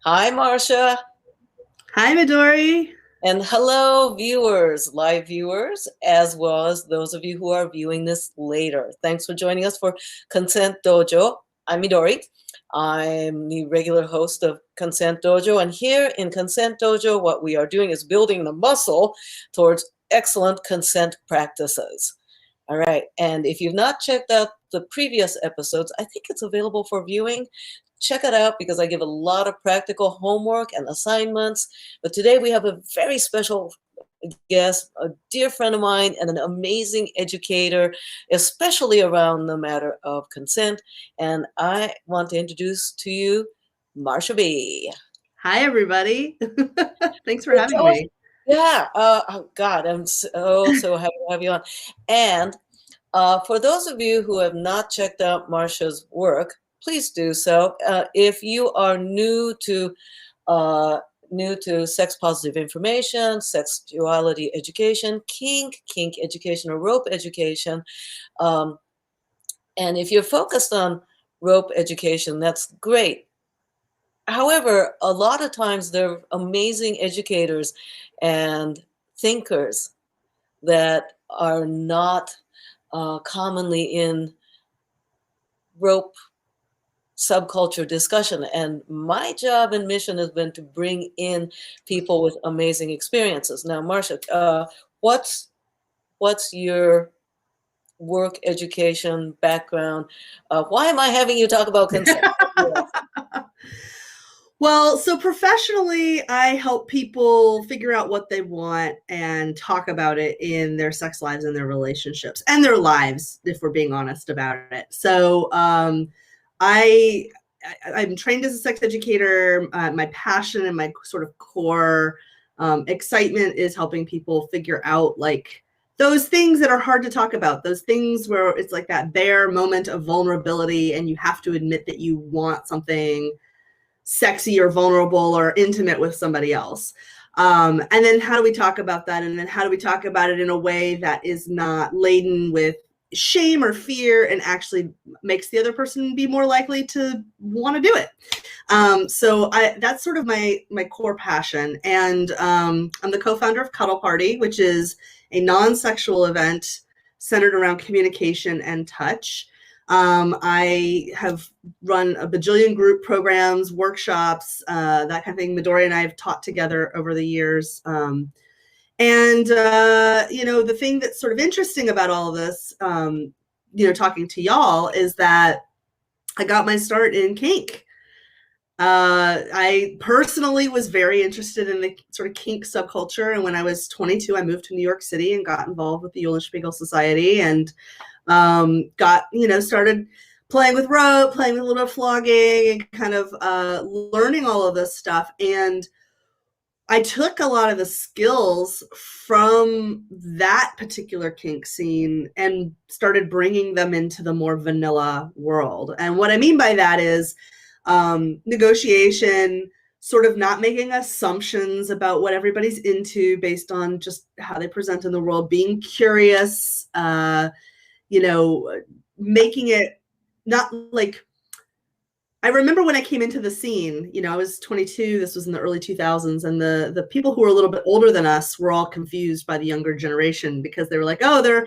Hi, Marcia. Hi, Midori. And hello, viewers, live viewers, as well as those of you who are viewing this later. Thanks for joining us for Consent Dojo. I'm Midori. I'm the regular host of Consent Dojo. And here in Consent Dojo, what we are doing is building the muscle towards excellent consent practices. All right. And if you've not checked out the previous episodes, I think it's available for viewing. Check it out because I give a lot of practical homework and assignments. But today we have a very special guest, a dear friend of mine, and an amazing educator, especially around the matter of consent. And I want to introduce to you Marcia B. Hi, everybody. Thanks for So having tell us, me. yeah, oh God, I'm so happy to have you on. And for those of you who have not checked out Marcia's work, please do so. If you are uh, new to sex positive information, sexuality education, kink education, or rope education, um, and if you're focused on rope education, that's great. However, a lot of times there are amazing educators and thinkers that are not commonly in rope subculture discussion. And my job and mission has been to bring in people with amazing experiences. Now, Marcia, what's what's your work education background? Why am I having you talk about consent? Well, so professionally, I help people figure out what they want and talk about it in their sex lives and their relationships and their lives, if we're being honest about it. I I'm trained as a sex educator. My passion and my sort of core excitement is helping people figure out like those things that are hard to talk about, those things where it's like that bare moment of vulnerability and you have to admit that you want something sexy or vulnerable or intimate with somebody else. And then how do we talk about that? And then how do we talk about it in a way that is not laden with shame or fear and actually makes the other person be more likely to want to do it? That's sort of my core passion. And I'm the co-founder of Cuddle Party, which is a non-sexual event centered around communication and touch. I have run a bajillion group programs, workshops, that kind of thing. Midori and I have taught together over the years. The thing that's sort of interesting about all of this, talking to y'all, is that I got my start in kink. I personally was very interested in the sort of kink subculture. And when I was 22, I moved to New York City and got involved with the Eulenspiegel Society and started playing with rope, playing with a little flogging, and kind of learning all of this stuff. And I took a lot of the skills from that particular kink scene and started bringing them into the more vanilla world. And what I mean by that is negotiation, sort of not making assumptions about what everybody's into based on just how they present in the world, being curious, making it not like, I remember when I came into the scene, I was 22, this was in the early 2000s, and the people who were a little bit older than us were all confused by the younger generation because they were like, oh,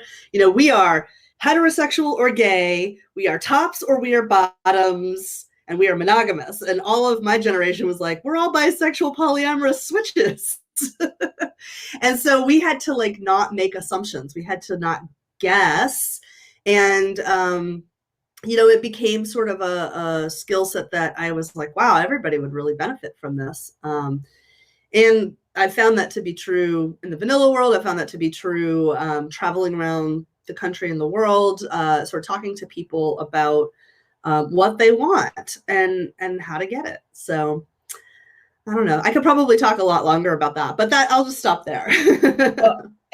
we are heterosexual or gay, we are tops or we are bottoms, and we are monogamous. And all of my generation was like, we're all bisexual polyamorous switches. And so we had to like not make assumptions. We had to not guess. And it became sort of a skill set that I was like, wow, everybody would really benefit from this. And I found that to be true in the vanilla world. I found that to be true traveling around the country and the world, sort of talking to people about what they want and how to get it. So I don't know. I could probably talk a lot longer about that, but I'll just stop there.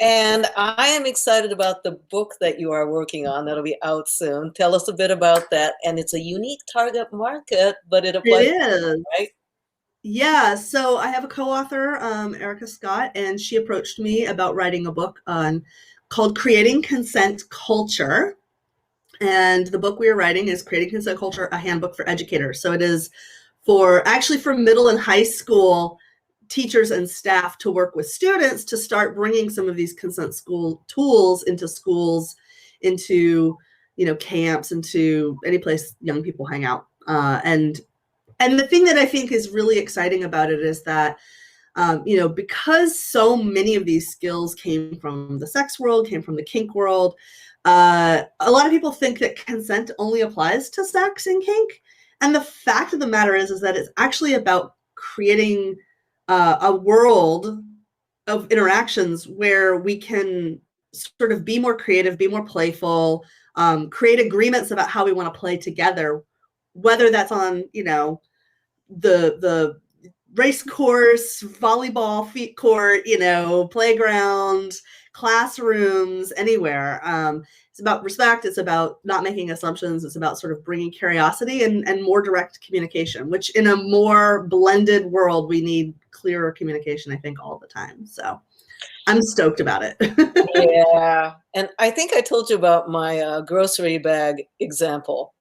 And I am excited about the book that you are working on that'll be out soon. Tell us a bit about that. And it's a unique target market, but it applies, It is. right? Yeah, so I have a co-author, Erica Scott, and she approached me about writing a book called Creating Consent Culture. And the book we are writing is Creating Consent Culture, a handbook for educators. So it is for middle and high school teachers and staff to work with students to start bringing some of these consent school tools into schools, into, you know, camps, into any place young people hang out. And the thing that I think is really exciting about it is that, you know, because so many of these skills came from the sex world, came from the kink world, a lot of people think that consent only applies to sex and kink. And the fact of the matter is that it's actually about creating a world of interactions where we can sort of be more creative, be more playful, create agreements about how we want to play together, whether that's on, you know, the race course, volleyball, feet court, you know, playground, classrooms, anywhere. It's about respect. It's about not making assumptions. It's about sort of bringing curiosity and more direct communication, which in a more blended world, we need clearer communication, I think, all the time. So I'm stoked about it. Yeah. And I think I told you about my grocery bag example.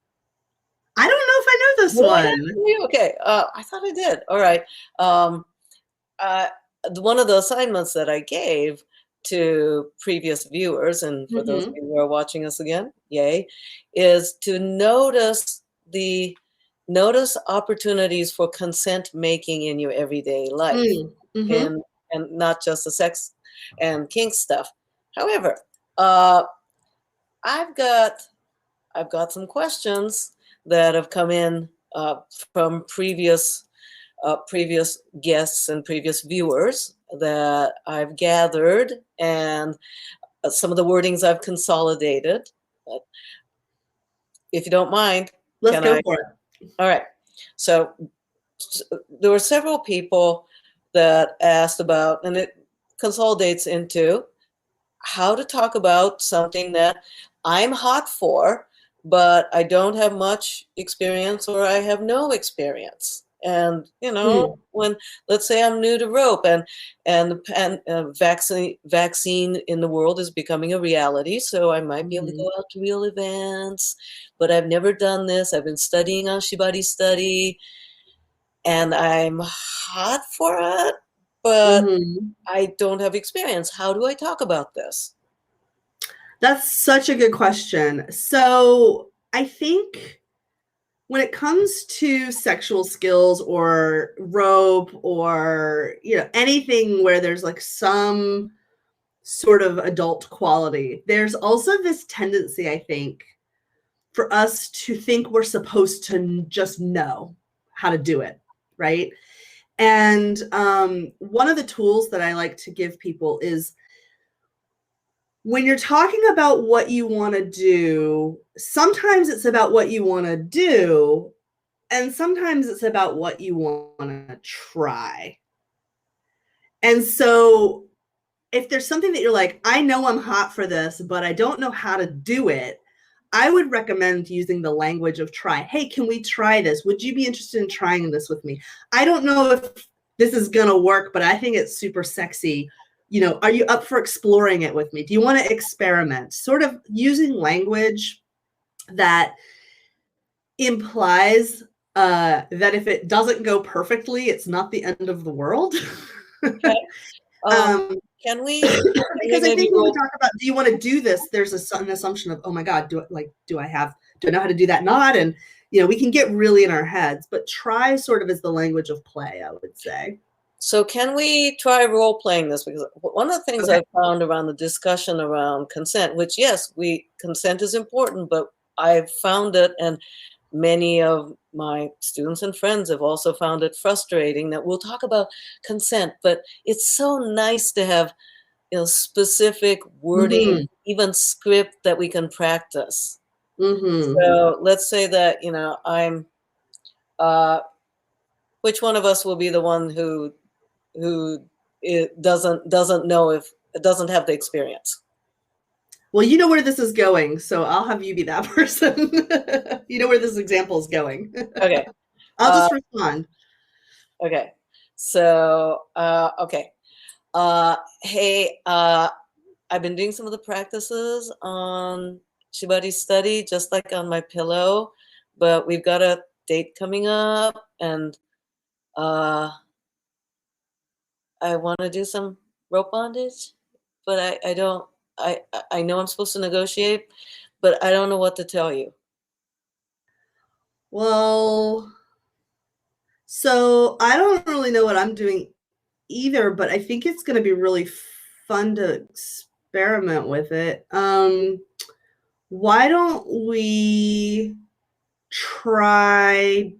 I don't know if I know this one. Okay. I thought I did. All right. One of the assignments that I gave to previous viewers, and for those of you who are watching us again, yay, is to notice opportunities for consent making in your everyday life, and not just the sex and kink stuff. However, I've got some questions that have come in from previous guests and previous viewers that I've gathered, and some of the wordings I've consolidated. But if you don't mind, let's go for it. All right. So there were several people that asked about, and it consolidates into how to talk about something that I'm hot for, but I don't have much experience, or I have no experience. And, you know, when, let's say I'm new to rope, and vaccine in the world is becoming a reality. So I might be able to go out to real events, but I've never done this. I've been studying on Shibari study, and I'm hot for it, but I don't have experience. How do I talk about this? That's such a good question. So I think when it comes to sexual skills or rope, or, you know, anything where there's like some sort of adult quality, there's also this tendency, I think, for us to think we're supposed to just know how to do it, right? And one of the tools that I like to give people is, when you're talking about what you want to do, sometimes it's about what you want to do, and sometimes it's about what you want to try. And so if there's something that you're like, I know I'm hot for this, but I don't know how to do it, I would recommend using the language of try. Hey, can we try this? Would you be interested in trying this with me? I don't know if this is going to work, but I think it's super sexy. You know, are you up for exploring it with me? Do you want to experiment? Sort of using language that implies that if it doesn't go perfectly, it's not the end of the world. Okay. Can we? Because I think when we talk about, do you want to do this? There's an assumption of, oh my God, do I know how to do that? Not, and you know, we can get really in our heads. But try sort of is the language of play, I would say. So can we try role playing this? Because one of the things I've found around the discussion around consent, which yes, consent is important, but I've found it, and many of my students and friends have also found it frustrating, that we'll talk about consent, but it's so nice to have, you know, specific wording, even script that we can practice. So let's say that, you know, I'm, which one of us will be the one who it doesn't know, if it doesn't have the experience? Well, you know where this is going, so I'll have you be that person. You know where this example is going. Okay. I'll just respond. Okay. So, okay. Hey, I've been doing some of the practices on Shibari study, just like on my pillow, but we've got to date coming up, and I want to do some rope bondage, but I don't. I know I'm supposed to negotiate, but I don't know what to tell you. Well, so I don't really know what I'm doing either, but I think it's going to be really fun to experiment with it. Why don't we try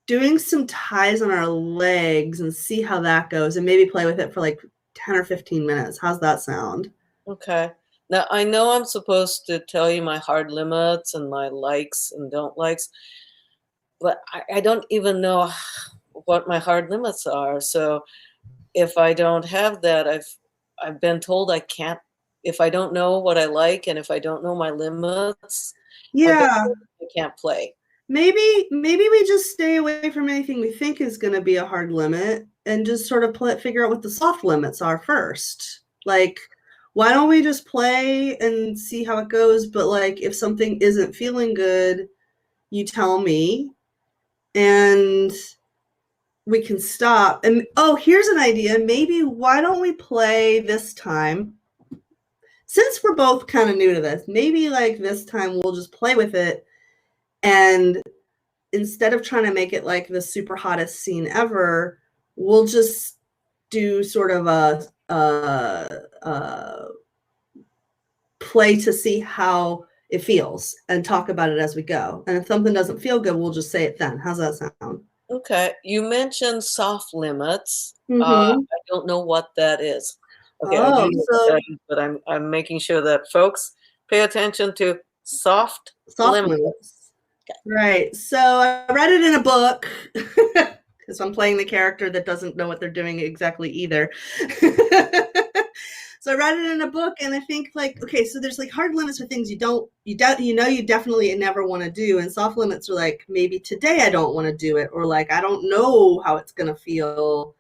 doing some ties on our legs and see how that goes, and maybe play with it for like 10 or 15 minutes. How's that sound? Okay. Now I know I'm supposed to tell you my hard limits and my likes and don't likes, but I don't even know what my hard limits are. So if I don't have that, I've been told I can't. If I don't know what I like and if I don't know my limits, I've been Yeah. told I can't play. Maybe we just stay away from anything we think is going to be a hard limit and just sort of figure out what the soft limits are first. Like, why don't we just play and see how it goes? But like, if something isn't feeling good, you tell me and we can stop. And oh, here's an idea. Maybe why don't we play this time? Since we're both kind of new to this, maybe like this time we'll just play with it, and instead of trying to make it like the super hottest scene ever, we'll just do sort of a play to see how it feels and talk about it as we go. And if something doesn't feel good, we'll just say it then. How's that sound? Okay. You mentioned soft limits. I Mm-hmm. don't know what that is. Okay, I do Oh, know what so that is, but I'm making sure that folks pay attention to soft soft limits. limits. Right. So I read it in a book because I'm playing the character that doesn't know what they're doing exactly either. So I read it in a book, and I think like, okay, so there's like hard limits for things you definitely never want to do, and soft limits are like, maybe today I don't want to do it, or like I don't know how it's gonna feel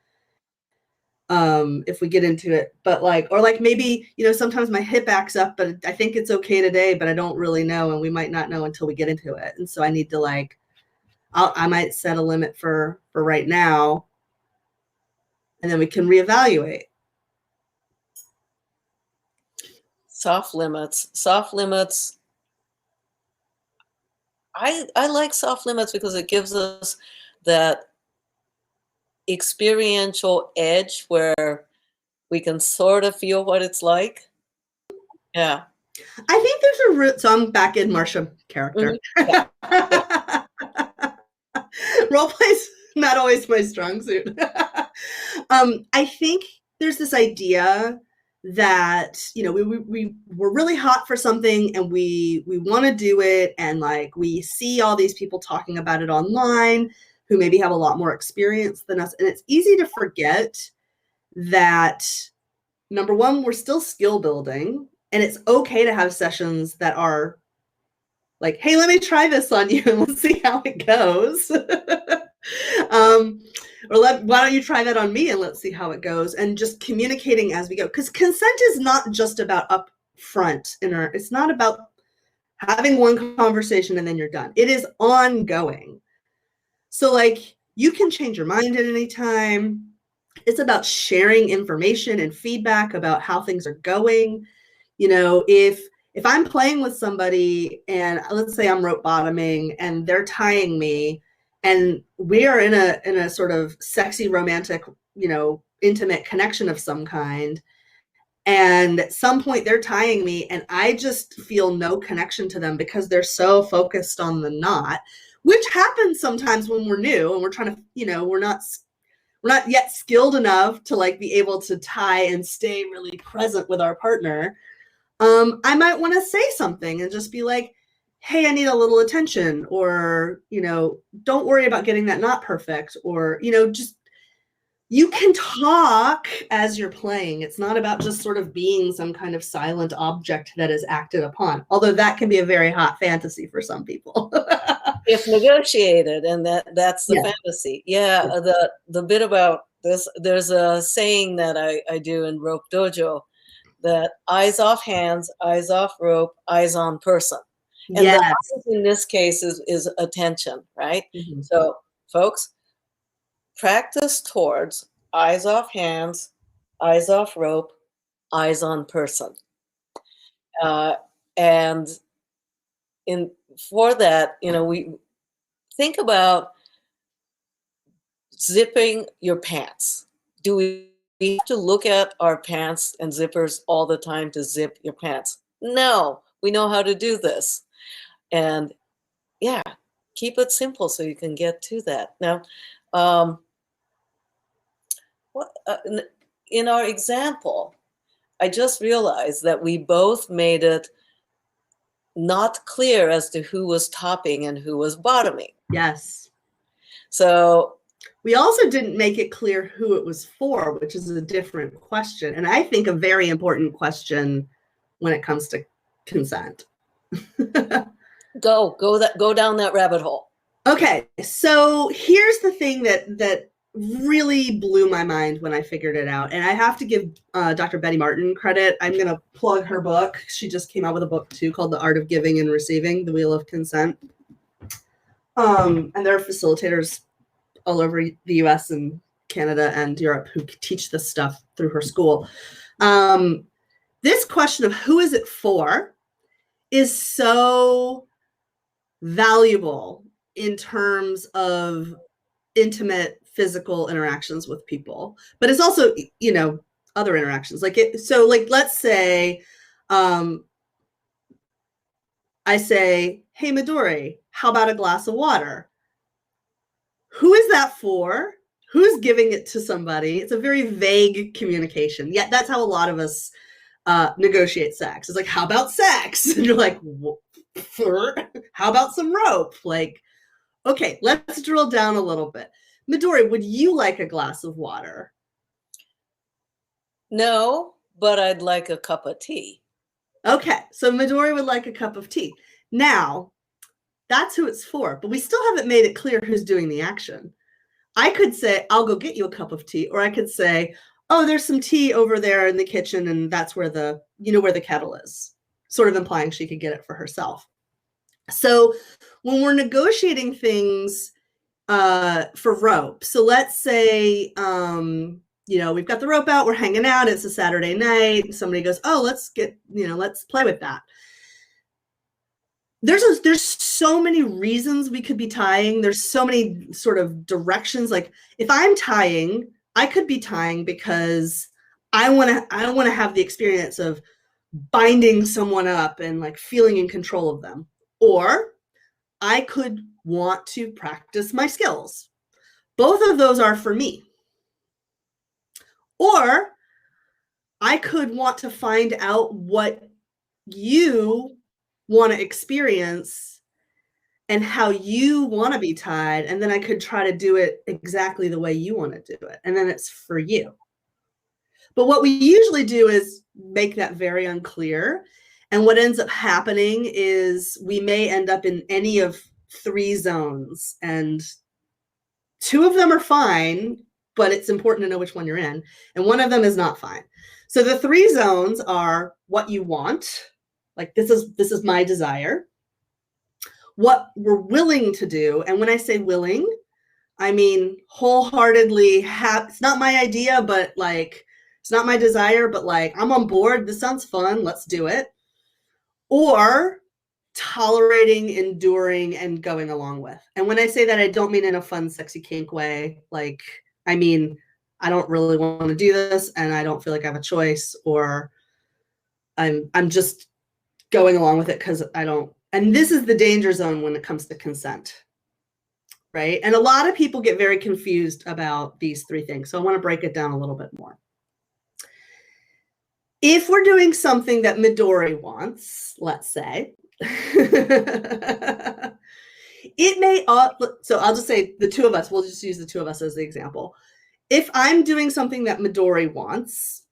if we get into it, but like, or like maybe, sometimes my hip acts up, but I think it's okay today, but I don't really know, and we might not know until we get into it. And so I need to like, I might set a limit for right now, and then we can reevaluate. Soft limits. Soft limits. I like soft limits because it gives us that experiential edge where we can sort of feel what it's like. Yeah. I think there's a root. So I'm back in Marcia character. Mm-hmm. Yeah. Role play's not always my strong suit. I think there's this idea that we we're really hot for something, and we want to do it, and like we see all these people talking about it online who maybe have a lot more experience than us, and it's easy to forget that number one, we're still skill building, and it's okay to have sessions that are like, hey, let me try this on you and let's see how it goes. Why don't you try that on me and let's see how it goes, and just communicating as we go, because consent is not just about upfront. It's not about having one conversation and then you're done. It is ongoing. So like, you can change your mind at any time. It's about sharing information and feedback about how things are going. If I'm playing with somebody and let's say I'm rope bottoming and they're tying me, and we are in a sort of sexy, romantic, intimate connection of some kind, and at some point they're tying me and I just feel no connection to them because they're so focused on the knot, which happens sometimes when we're new and we're trying to, we're not yet skilled enough to like be able to tie and stay really present with our partner. I might want to say something and just be like, hey, I need a little attention, or, don't worry about getting that knot perfect, or, just, you can talk as you're playing. It's not about just sort of being some kind of silent object that is acted upon, although that can be a very hot fantasy for some people. If negotiated, and that's the Yeah. fantasy. Yeah. The bit about this, there's a saying that I do in Rope Dojo, that eyes off hands, eyes off rope, eyes on person. And the Yes. eyes in this case is attention, right? Mhm. So, folks, practice towards eyes off hands, eyes off rope, eyes on person. And for that, we think about zipping your pants. Do we have to look at our pants and zippers all the time to zip your pants? No, we know how to do this. And yeah, keep it simple so you can get to that. Now, what in our example, I just realized that we both made it not clear as to who was topping and who was bottoming. Yes. So we also didn't make it clear who it was for, which is a different question. And I think a very important question when it comes to consent. Go down that rabbit hole. Okay, so here's the thing that really blew my mind when I figured it out. And I have to give Dr. Betty Martin credit. I'm going to plug her book. She just came out with a book too called The Art of Giving and Receiving, The Wheel of Consent. And there are facilitators all over the US and Canada and Europe who teach this stuff through her school. This question of who is it for is so valuable in terms of intimate physical interactions with people, but it's also, other interactions. Let's say, I say, hey, Midori, how about a glass of water? Who is that for? Who's giving it to somebody? It's a very vague communication. Yet that's how a lot of us negotiate sex. It's like, how about sex? And you're like, how about some rope? Like, okay, let's drill down a little bit. Midori, would you like a glass of water? No, but I'd like a cup of tea. Okay, so Midori would like a cup of tea. Now, that's who it's for, but we still haven't made it clear who's doing the action. I could say, I'll go get you a cup of tea, or I could say, oh, there's some tea over there in the kitchen, and that's where where the kettle is, sort of implying she could get it for herself. So when we're negotiating things for rope, so let's say, we've got the rope out, we're hanging out, it's a Saturday night, somebody goes, oh, let's play with that. There's so many reasons we could be tying. There's so many sort of directions. Like if I'm tying, I could be tying because I want to have the experience of binding someone up and like feeling in control of them. Or I could want to practice my skills. Both of those are for me. Or I could want to find out what you want to experience and how you want to be tied, and then I could try to do it exactly the way you want to do it, and then it's for you. But what we usually do is make that very unclear, and what ends up happening is we may end up in any of 3 zones, and 2 of them are fine, but it's important to know which one you're in, and one of them is not fine. So the 3 zones are what you want, like this is my desire, what we're willing to do. And when I say willing, I mean wholeheartedly it's not my idea, but like, it's not my desire, but like, I'm on board. This sounds fun. Let's do it. Or tolerating, enduring, and going along with. And when I say that, I don't mean in a fun, sexy kink way. Like, I mean, I don't really want to do this and I don't feel like I have a choice, or I'm just going along with it because I don't. And this is the danger zone when it comes to consent, right? And a lot of people get very confused about these 3 things. So I want to break it down a little bit more. If we're doing something that Midori wants, let's say, it may, so I'll just say the 2 of us, we'll just use the 2 of us as the example. If I'm doing something that Midori wants,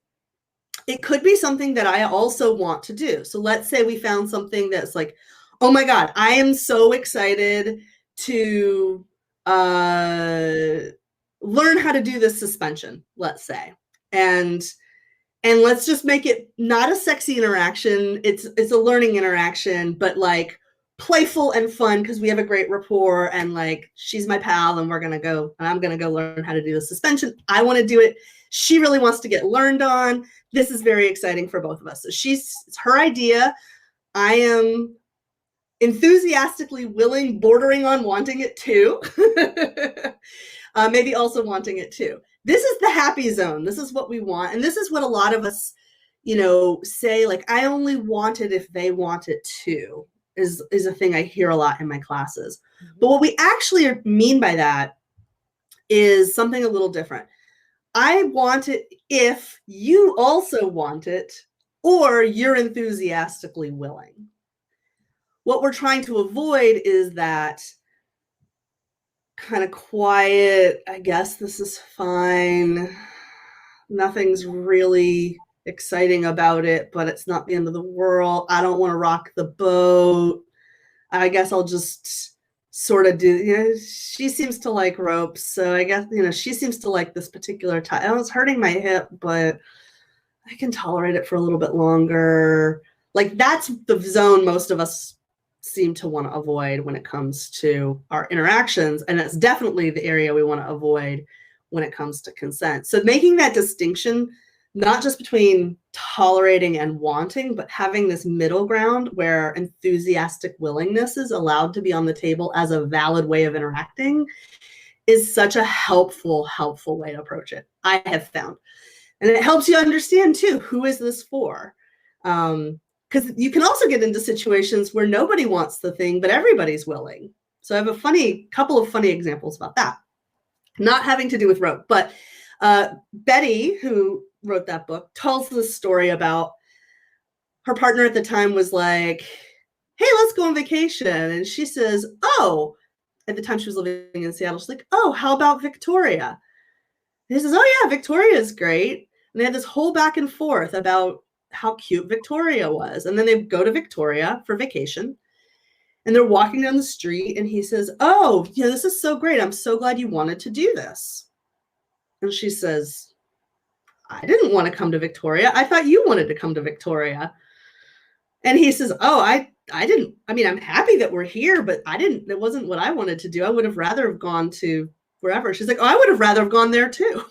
it could be something that I also want to do. So let's say we found something that's like, oh my God, I am so excited to learn how to do this suspension, let's say. And let's just make it not a sexy interaction. It's a learning interaction, but like playful and fun because we have a great rapport, and like she's my pal, and I'm gonna go learn how to do the suspension. I want to do it. She really wants to get learned on. This is very exciting for both of us. So it's her idea. I am enthusiastically willing, bordering on wanting it too. Maybe also wanting it too. This is the happy zone. This is what we want. And this is what a lot of us, say, like, I only want it if they want it too, is a thing I hear a lot in my classes. But what we actually mean by that is something a little different. I want it if you also want it, or you're enthusiastically willing. What we're trying to avoid is that kind of quiet, I guess this is fine, nothing's really exciting about it, but it's not the end of the world. I don't want to rock the boat. I guess I'll just sort of do, she seems to like ropes. So I guess, she seems to like this particular type. Oh, it's hurting my hip, but I can tolerate it for a little bit longer. Like, that's the zone most of us seem to want to avoid when it comes to our interactions. And that's definitely the area we want to avoid when it comes to consent. So making that distinction, not just between tolerating and wanting, but having this middle ground where enthusiastic willingness is allowed to be on the table as a valid way of interacting, is such a helpful way to approach it, I have found. And it helps you understand too, who is this for? Because you can also get into situations where nobody wants the thing, but everybody's willing. So I have a couple of funny examples about that. Not having to do with rope, but Betty, who wrote that book, tells this story about her partner at the time was like, hey, let's go on vacation. And she says, oh, at the time she was living in Seattle, she's like, oh, how about Victoria? And he says, oh yeah, Victoria is great. And they had this whole back and forth about how cute Victoria was. And then they go to Victoria for vacation. And they're walking down the street and he says, oh, this is so great. I'm so glad you wanted to do this. And she says, I didn't want to come to Victoria. I thought you wanted to come to Victoria. And he says, oh, I didn't. I mean, I'm happy that we're here, but it wasn't what I wanted to do. I would have rather have gone to wherever. She's like, oh, I would have rather have gone there too.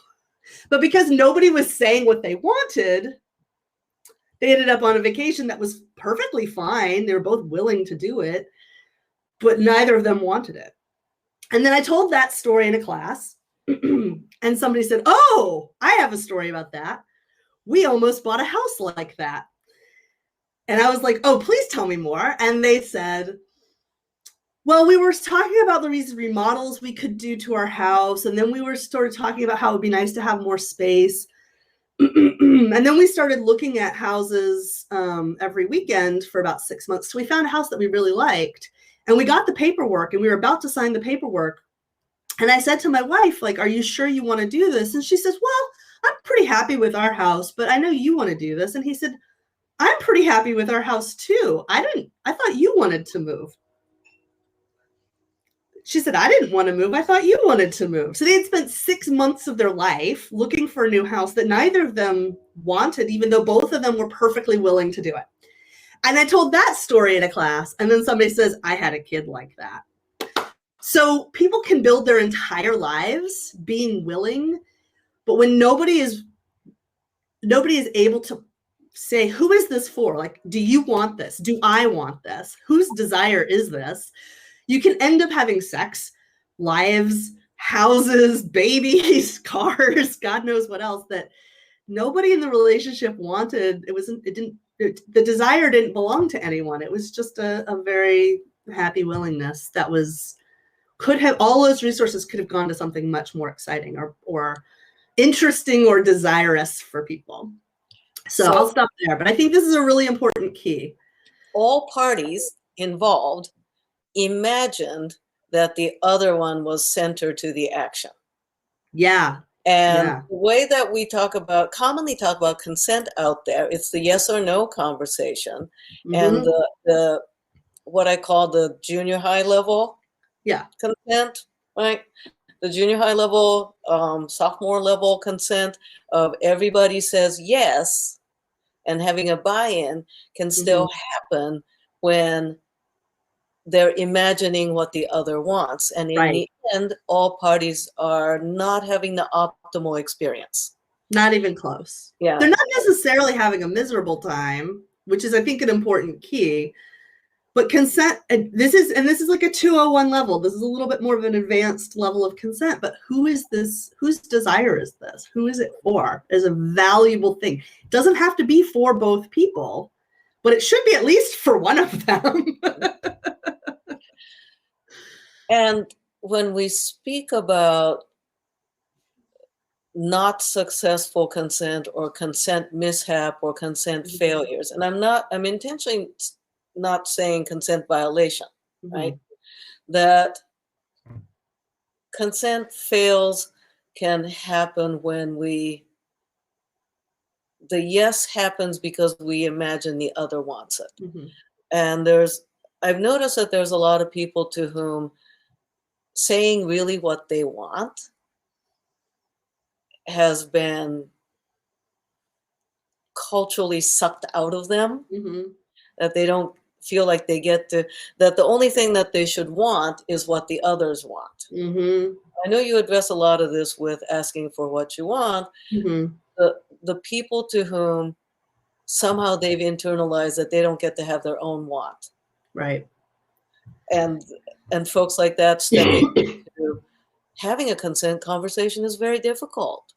But because nobody was saying what they wanted, they ended up on a vacation that was perfectly fine. They were both willing to do it, but neither of them wanted it. And then I told that story in a class, and somebody said, oh, I have a story about that. We almost bought a house like that. And I was like, oh, please tell me more. And they said, well, we were talking about the remodels we could do to our house. And then we were sort of talking about how it would be nice to have more space. And then we started looking at houses every weekend for about 6 months. So we found a house that we really liked. And we got the paperwork and we were about to sign the paperwork. And I said to my wife, like, are you sure you want to do this? And she says, well, I'm pretty happy with our house, but I know you want to do this. And he said, I'm pretty happy with our house too. I thought you wanted to move. She said, I didn't want to move. I thought you wanted to move. So they had spent 6 months of their life looking for a new house that neither of them wanted, even though both of them were perfectly willing to do it. And I told that story in a class, and then somebody says, I had a kid like that. So people can build their entire lives being willing, but when nobody is able to say, who is this for? Like, do you want this? Do I want this? Whose desire is this? You can end up having sex, lives, houses, babies, cars, God knows what else that nobody in the relationship wanted. The desire didn't belong to anyone. It was just a very happy willingness that all those resources could have gone to something much more exciting or interesting or desirous for people. So I'll stop there, but I think this is a really important key. All parties involved imagined that the other one was center to the action. Yeah. And the way that we commonly talk about consent out there, it's the yes or no conversation. Mm-hmm. And the what I call the junior high level consent, right? The junior high level, sophomore level consent of everybody says yes, and having a buy-in can still happen when they're imagining what the other wants. And in the end, all parties are not having the optimal experience. Not even close. Yeah. They're not necessarily having a miserable time, which is, I think, an important key. But consent, and this is like a 201 level. This is a little bit more of an advanced level of consent. But who is this? Whose desire is this? Who is it for? Is a valuable thing. It doesn't have to be for both people, but it should be at least for one of them. And when we speak about not successful consent or consent mishap or consent failures, and I'm intentionally not saying consent violation, right? That consent fails can happen when the yes happens because we imagine the other wants it. And I've noticed that there's a lot of people to whom saying really what they want has been culturally sucked out of them, that they don't feel like they get to, that the only thing that they should want is what the others want. I know you address a lot of this with asking for what you want. The people to whom somehow they've internalized that they don't get to have their own want. Right. And folks like that stepping into having a consent conversation is very difficult.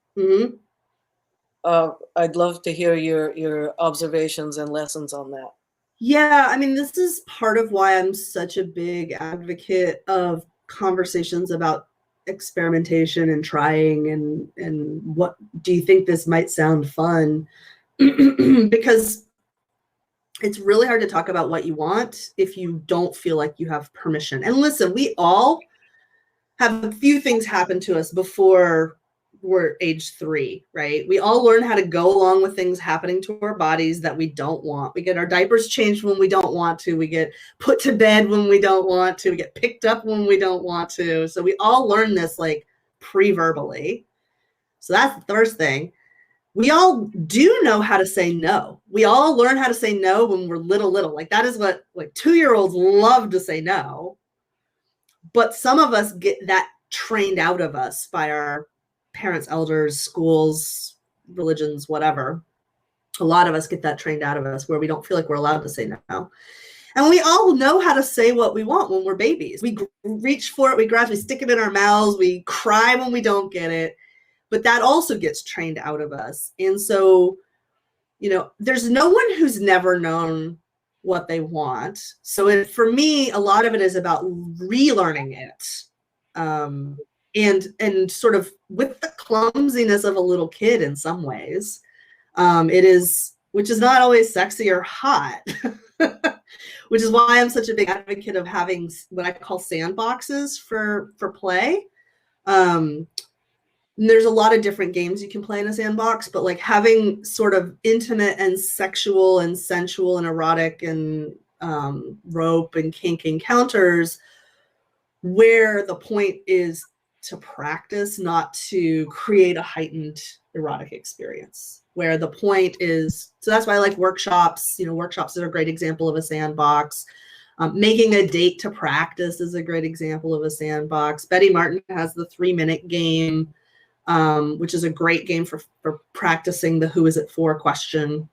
I'd love to hear your observations and lessons on that. Yeah, I mean, this is part of why I'm such a big advocate of conversations about experimentation and trying and what do you think this might sound fun? Because it's really hard to talk about what you want if you don't feel like you have permission. And listen, we all have a few things happen to us before we're age 3, right? We all learn how to go along with things happening to our bodies that we don't want. We get our diapers changed when we don't want to. We get put to bed when we don't want to. We get picked up when we don't want to. So we all learn this like pre-verbally. So that's the first thing. We all do know how to say no. We all learn how to say no when we're little. Like that is what like 2-year-olds love to say no. But some of us get that trained out of us by our parents, elders, schools, religions, whatever. A lot of us get that trained out of us where we don't feel like we're allowed to say no. And we all know how to say what we want when we're babies. We reach for it, we grab, we stick it in our mouths, we cry when we don't get it. But that also gets trained out of us. And so, you know, there's no one who's never known what they want. So for me, a lot of it is about relearning it. And sort of with the clumsiness of a little kid in some ways, it is, which is not always sexy or hot, which is why I'm such a big advocate of having what I call sandboxes for play. There's a lot of different games you can play in a sandbox, but like having sort of intimate and sexual and sensual and erotic and rope and kink encounters where the point is to practice, not to create a heightened erotic experience, where the point is, so that's why I like workshops. You know, workshops are a great example of a sandbox. Making a date to practice is a great example of a sandbox. Betty Martin has the 3-minute game, which is a great game for practicing the who is it for question.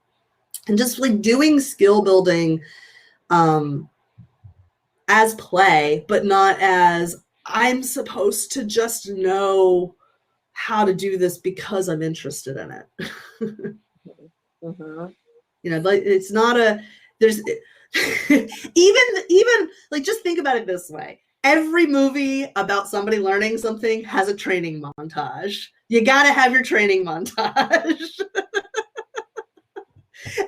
And just like doing skill building as play, but not as I'm supposed to just know how to do this because I'm interested in it. You know, like it's not a, there's even like, just think about it this way. Every movie about somebody learning something has a training montage. You got to have your training montage.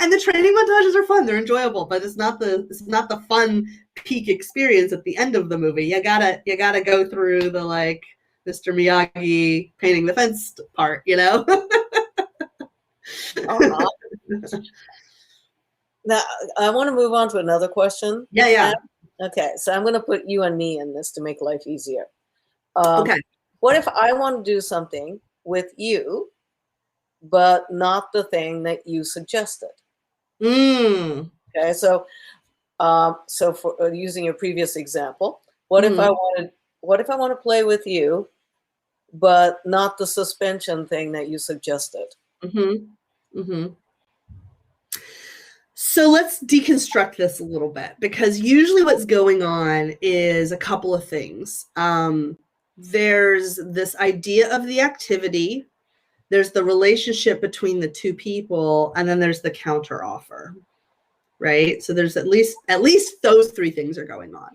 And the training montages are fun. They're enjoyable, but it's not the fun peak experience at the end of the movie. You gotta go through the like Mr. Miyagi painting the fence part, you know? Now, I want to move on to another question. Yeah. Okay, so I'm going to put you and me in this to make life easier. Okay. What if I want to do something with you, but not the thing that you suggested? Okay, so So for using your previous example, what if I want to play with you, but not the suspension thing that you suggested? So let's deconstruct this a little bit, because usually what's going on is a couple of things. There's this idea of the activity, there's the relationship between the two people, and then there's the counter offer, right? So there's at least those three things are going on.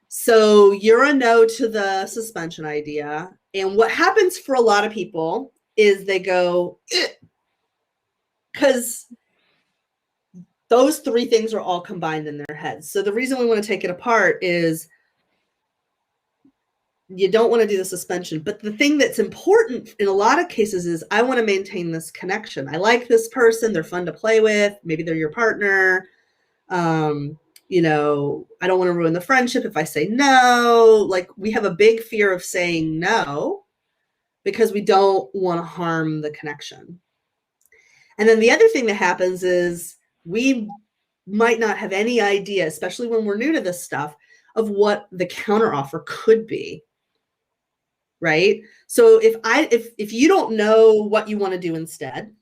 So you're a no to the suspension idea. And what happens for a lot of people is they go, because those three things are all combined in their heads. So the reason we want to take it apart is you don't want to do the suspension. But the thing that's important in a lot of cases is I want to maintain this connection. I like this person. They're fun to play with. Maybe they're your partner. You know, I don't want to ruin the friendship if I say no. Like, we have a big fear of saying no because we don't want to harm the connection. And then the other thing that happens is we might not have any idea, especially when we're new to this stuff, of what the counteroffer could be. Right? So if you don't know what you want to do instead,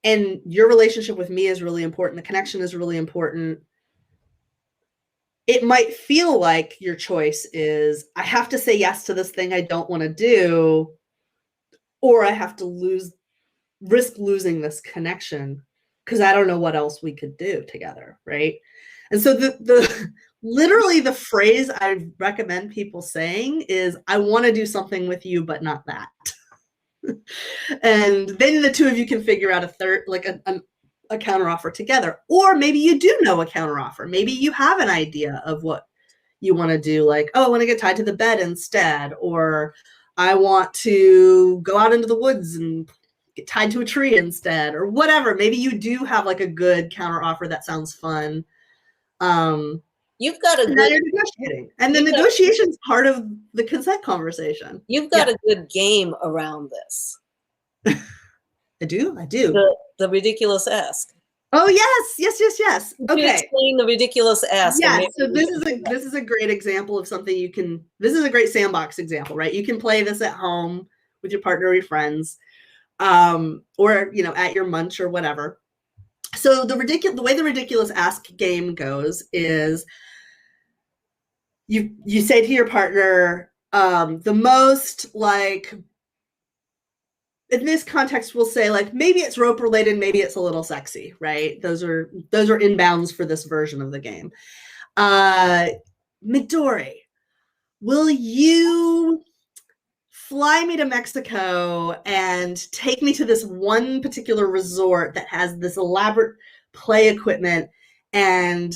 and your relationship with me is really important, the connection is really important, it might feel like your choice is, I have to say yes to this thing I don't want to do, or I have to risk losing this connection because I don't know what else we could do together, right? And so the literally the phrase I recommend people saying is, I want to do something with you, but not that. And then the two of you can figure out a third, like a counteroffer together. Or maybe you do know a counteroffer. Maybe you have an idea of what you want to do, like, oh, I want to get tied to the bed instead, or I want to go out into the woods and get tied to a tree instead, or whatever. Maybe you do have like a good counteroffer that sounds fun. You've got a good, now you're negotiating, and the negotiation is part of the consent conversation. You've got a good game around this. I do. The ridiculous ask. Oh yes. Okay. Explain the ridiculous ask. Yeah. So this is a great example of something you can. This is a great sandbox example, right? You can play this at home with your partner or your friends, or at your munch or whatever. So the way the ridiculous ask game goes is you say to your partner, the most, like, in this context, we'll say, like, maybe it's rope related, maybe it's a little sexy, right? Those are inbounds for this version of the game. Midori, will you fly me to Mexico and take me to this one particular resort that has this elaborate play equipment and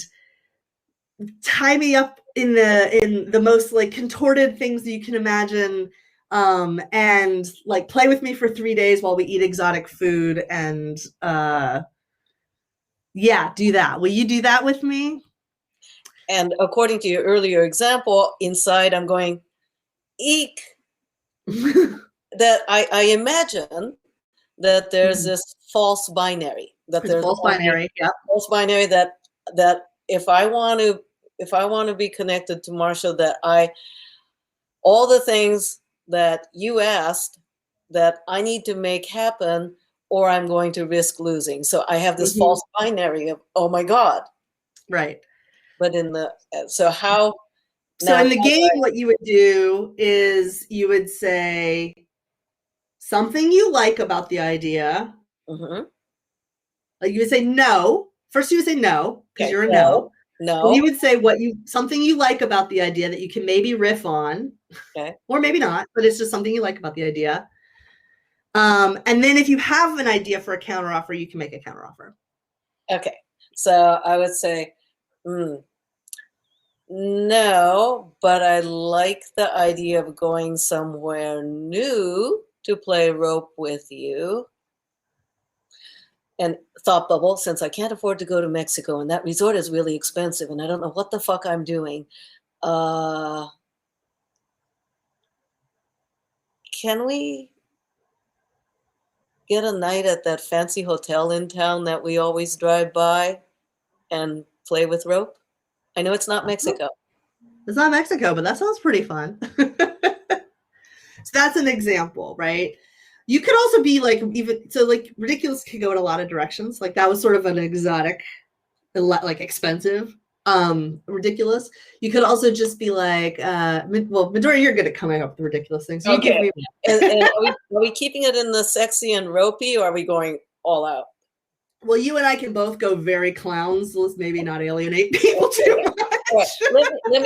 tie me up in the most, like, contorted things that you can imagine, and, like, play with me for 3 days while we eat exotic food, and do that. Will you do that with me? And according to your earlier example, inside I'm going, eek. That I imagine that there's this false binary. That there's false binary, yeah. False binary that if I want to be connected to Marcia, that all the things that you asked that I need to make happen, or I'm going to risk losing. So I have this false binary of, oh my God. Right. But in the game, what you would do is you would say something you like about the idea. Mm-hmm. Like, you would say no. First you would say no, because you're a no. And you would say something you like about the idea that you can maybe riff on. Okay. Or maybe not, but it's just something you like about the idea. And then if you have an idea for a counteroffer, you can make a counteroffer. Okay. So I would say, no, but I like the idea of going somewhere new to play rope with you. And thought bubble, since I can't afford to go to Mexico and that resort is really expensive and I don't know what the fuck I'm doing, can we get a night at that fancy hotel in town that we always drive by and play with rope? I know it's not Mexico. It's not Mexico, but that sounds pretty fun. So that's an example, right? You could also be like, even so, like ridiculous could go in a lot of directions. Like that was sort of an exotic, like expensive, ridiculous. You could also just be like, well, Midori, you're good at coming up with ridiculous things. So you give me. And are we keeping it in the sexy and ropey, or are we going all out? Well, you and I can both go very clowns. Let's maybe not alienate people too much. Right. Let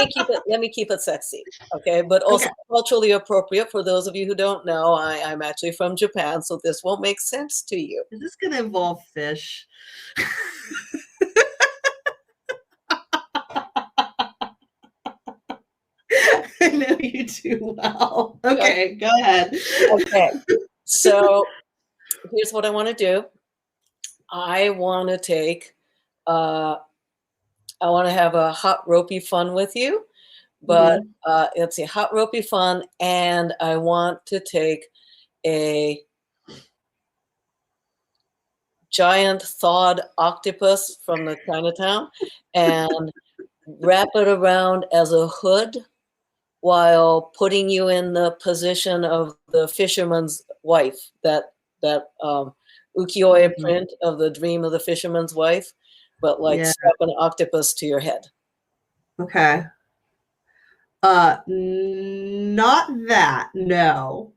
me keep it sexy, okay? But also culturally appropriate. For those of you who don't know, I'm actually from Japan, so this won't make sense to you. Is this going to involve fish? I know you too well. Okay, go ahead. Okay, so here's what I want to do. I want to take. I want to have a hot ropey fun with you, but let's see, hot ropey fun, and I want to take a giant thawed octopus from the Chinatown and wrap it around as a hood while putting you in the position of the fisherman's wife, that ukiyo-e print of the dream of the fisherman's wife, but like strap an octopus to your head. Okay. Not that, no.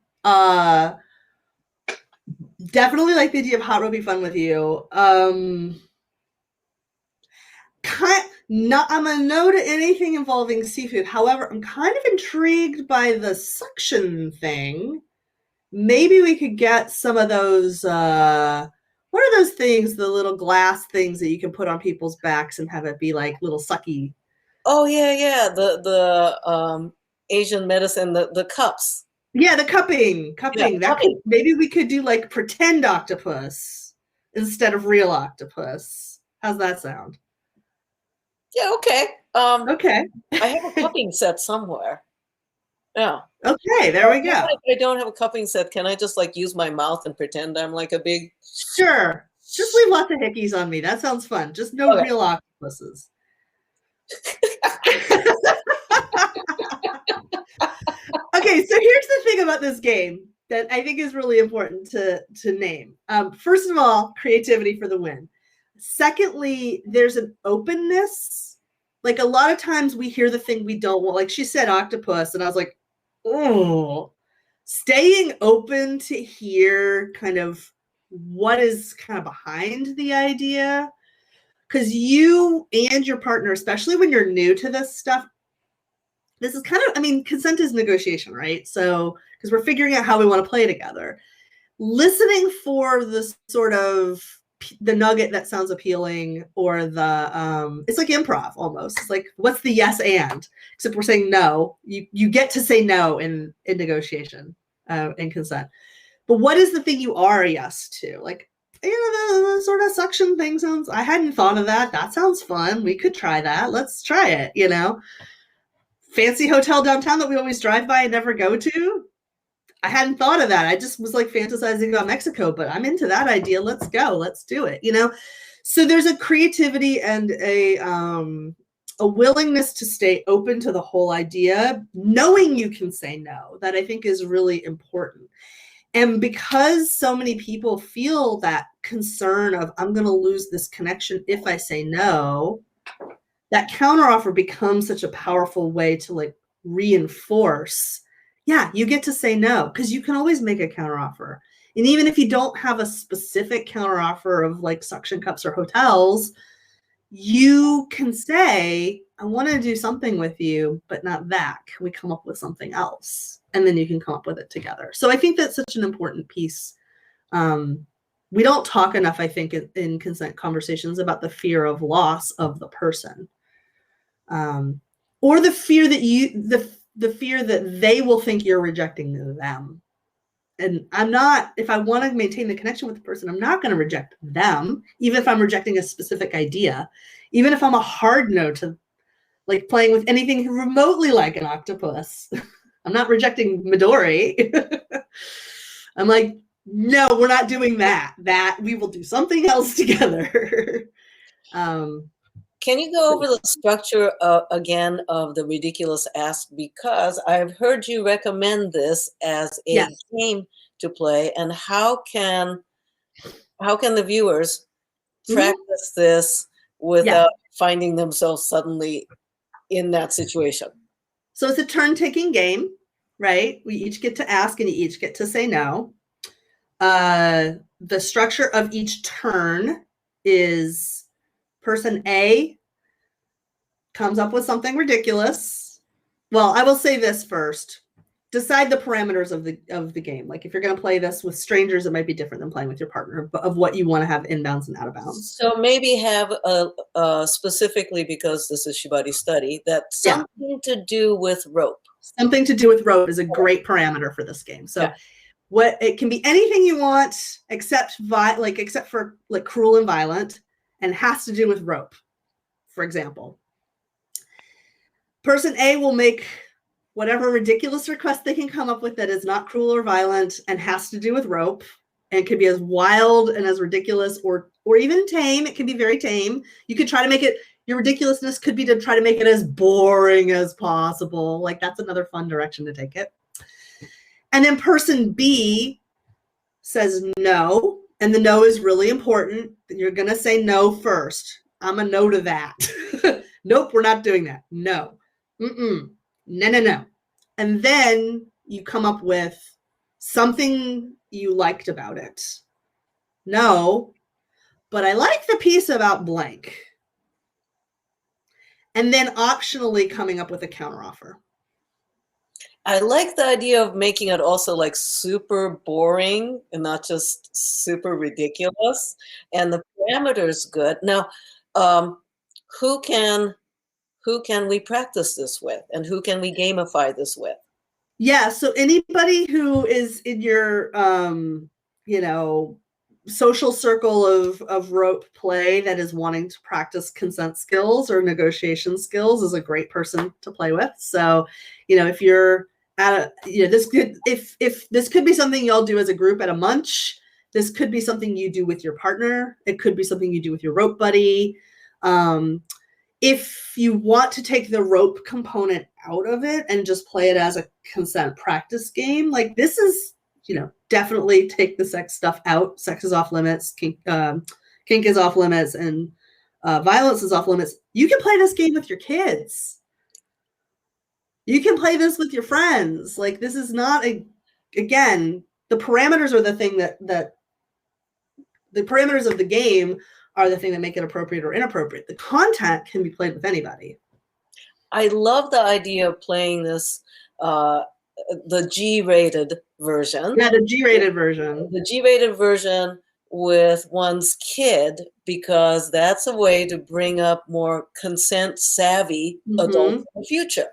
Definitely like the idea of hot ropey fun with you. I'm a no to anything involving seafood. However, I'm kind of intrigued by the suction thing. Maybe we could get some of those, what are those things, the little glass things that you can put on people's backs and have it be like little sucky? Oh, yeah. The Asian medicine, the cups. Yeah, the cupping. Yeah, maybe we could do like pretend octopus instead of real octopus. How's that sound? Yeah, okay. Okay. I have a cupping set somewhere. Yeah. Okay, there we go. If I don't have a cupping set, can I just like use my mouth and pretend I'm like a big... Sure. Just leave lots of hickeys on me. That sounds fun. Just no real octopuses. Okay, so here's the thing about this game that I think is really important to name. First of all, creativity for the win. Secondly, there's an openness. Like a lot of times we hear the thing we don't want. Like she said octopus, and I was like, oh. Staying open to hear kind of what is kind of behind the idea. Because you and your partner, especially when you're new to this stuff, this is kind of, I mean, consent is negotiation, right? So, because we're figuring out how we want to play together. Listening for the sort of the nugget that sounds appealing, or the, it's like improv almost. It's like, what's the yes and? Except we're saying no. You get to say no in negotiation, in consent. But what is the thing you are a yes to? Like, the sort of suction thing sounds, I hadn't thought of that. That sounds fun. We could try that. Let's try it, Fancy hotel downtown that we always drive by and never go to. I hadn't thought of that. I just was like fantasizing about Mexico, but I'm into that idea. Let's go. Let's do it. So there's a creativity and a willingness to stay open to the whole idea, knowing you can say no, that I think is really important. And because so many people feel that concern of, I'm going to lose this connection if I say no, that counteroffer becomes such a powerful way to like reinforce, yeah, you get to say no, because you can always make a counteroffer. And even if you don't have a specific counteroffer of like suction cups or hotels, you can say, I want to do something with you, but not that. Can we come up with something else? And then you can come up with it together. So I think that's such an important piece. We don't talk enough, I think, in consent conversations about the fear of loss of the person. Or the fear that the fear that they will think you're rejecting them. And I'm not, if I want to maintain the connection with the person, I'm not going to reject them, even if I'm rejecting a specific idea, even if I'm a hard no to like playing with anything remotely like an octopus. I'm not rejecting Midori. I'm like, no, we're not doing that. That we will do something else together. Can you go over the structure again of the ridiculous ask? Because I've heard you recommend this as a Yes. game to play, and how can the viewers Mhm. practice this Yeah. without finding themselves suddenly in that situation? So it's a turn-taking game, right? We each get to ask and you each get to say no. The structure of each turn is person A comes up with something ridiculous. Well, I will say this first. Decide the parameters of the game. Like if you're going to play this with strangers, it might be different than playing with your partner, but of what you want to have inbounds and out of bounds. So maybe have specifically, because this is Shibari study, that something to do with rope. Something to do with rope is a great parameter for this game. So what it can be anything you want except for cruel and violent, and has to do with rope. For example, person A will make whatever ridiculous request they can come up with that is not cruel or violent and has to do with rope, and could be as wild and as ridiculous or even tame. It can be very tame. You could try to make it, your ridiculousness could be to try to make it as boring as possible. Like that's another fun direction to take it. And then person B says no, and the no is really important. You're going to say no first. I'm a no to that. Nope, we're not doing that. No. No, no, no. And then you come up with something you liked about it. No, but I like the piece about blank. And then optionally coming up with a counteroffer. I like the idea of making it also like super boring and not just super ridiculous. And the parameters good. Now, who can we practice this with, and who can we gamify this with? Yeah, so anybody who is in your social circle of rope play that is wanting to practice consent skills or negotiation skills is a great person to play with. So, if you're at if this could be something y'all do as a group at a munch. This could be something you do with your partner. It could be something you do with your rope buddy. If you want to take the rope component out of it and just play it as a consent practice game, like this is, definitely take the sex stuff out. Sex is off limits. Kink is off limits, and violence is off limits. You can play this game with your kids. You can play this with your friends. Like this is not again, the parameters are the thing that the parameters of the game are the thing that make it appropriate or inappropriate. The content can be played with anybody. I love the idea of playing this, the G-rated version. Yeah, the G-rated version. The G-rated version with one's kid, because that's a way to bring up more consent-savvy adults in the future.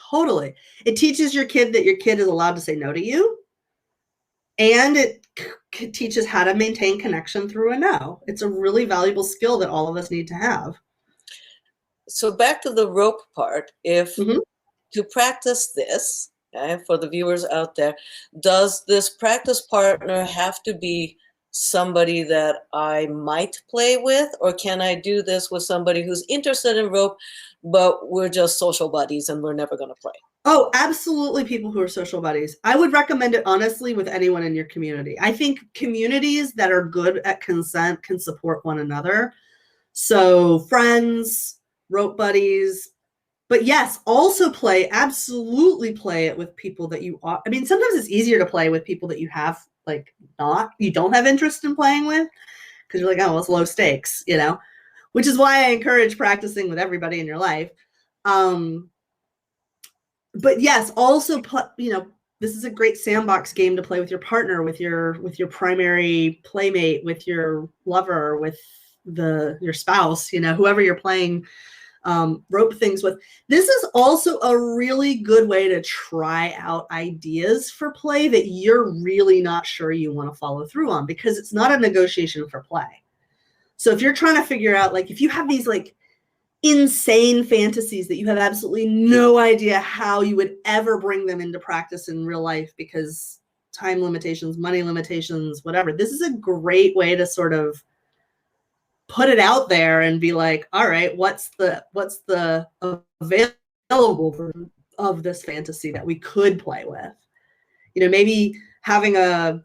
Totally. It teaches your kid that your kid is allowed to say no to you. And it teaches how to maintain connection through a no. It's a really valuable skill that all of us need to have. So back to the rope part, to practice this, for the viewers out there, does this practice partner have to be somebody that I might play with, or can I do this with somebody who's interested in rope, but we're just social buddies and we're never going to play? Oh, absolutely, people who are social buddies. I would recommend it, honestly, with anyone in your community. I think communities that are good at consent can support one another. So friends, rope buddies, but yes, also absolutely play it with people that you are. I mean, sometimes it's easier to play with people that you have, you don't have interest in playing with, because you're like, oh, well, it's low stakes, which is why I encourage practicing with everybody in your life. But yes, also, this is a great sandbox game to play with your partner, with your primary playmate, with your lover, with your spouse, whoever you're playing rope things with. This is also a really good way to try out ideas for play that you're really not sure you want to follow through on, because it's not a negotiation for play. So if you're trying to figure out, if you have these insane fantasies that you have absolutely no idea how you would ever bring them into practice in real life because time limitations, money limitations, whatever, this is a great way to sort of put it out there and be like, all right, what's the available version of this fantasy that we could play with? You know, maybe having a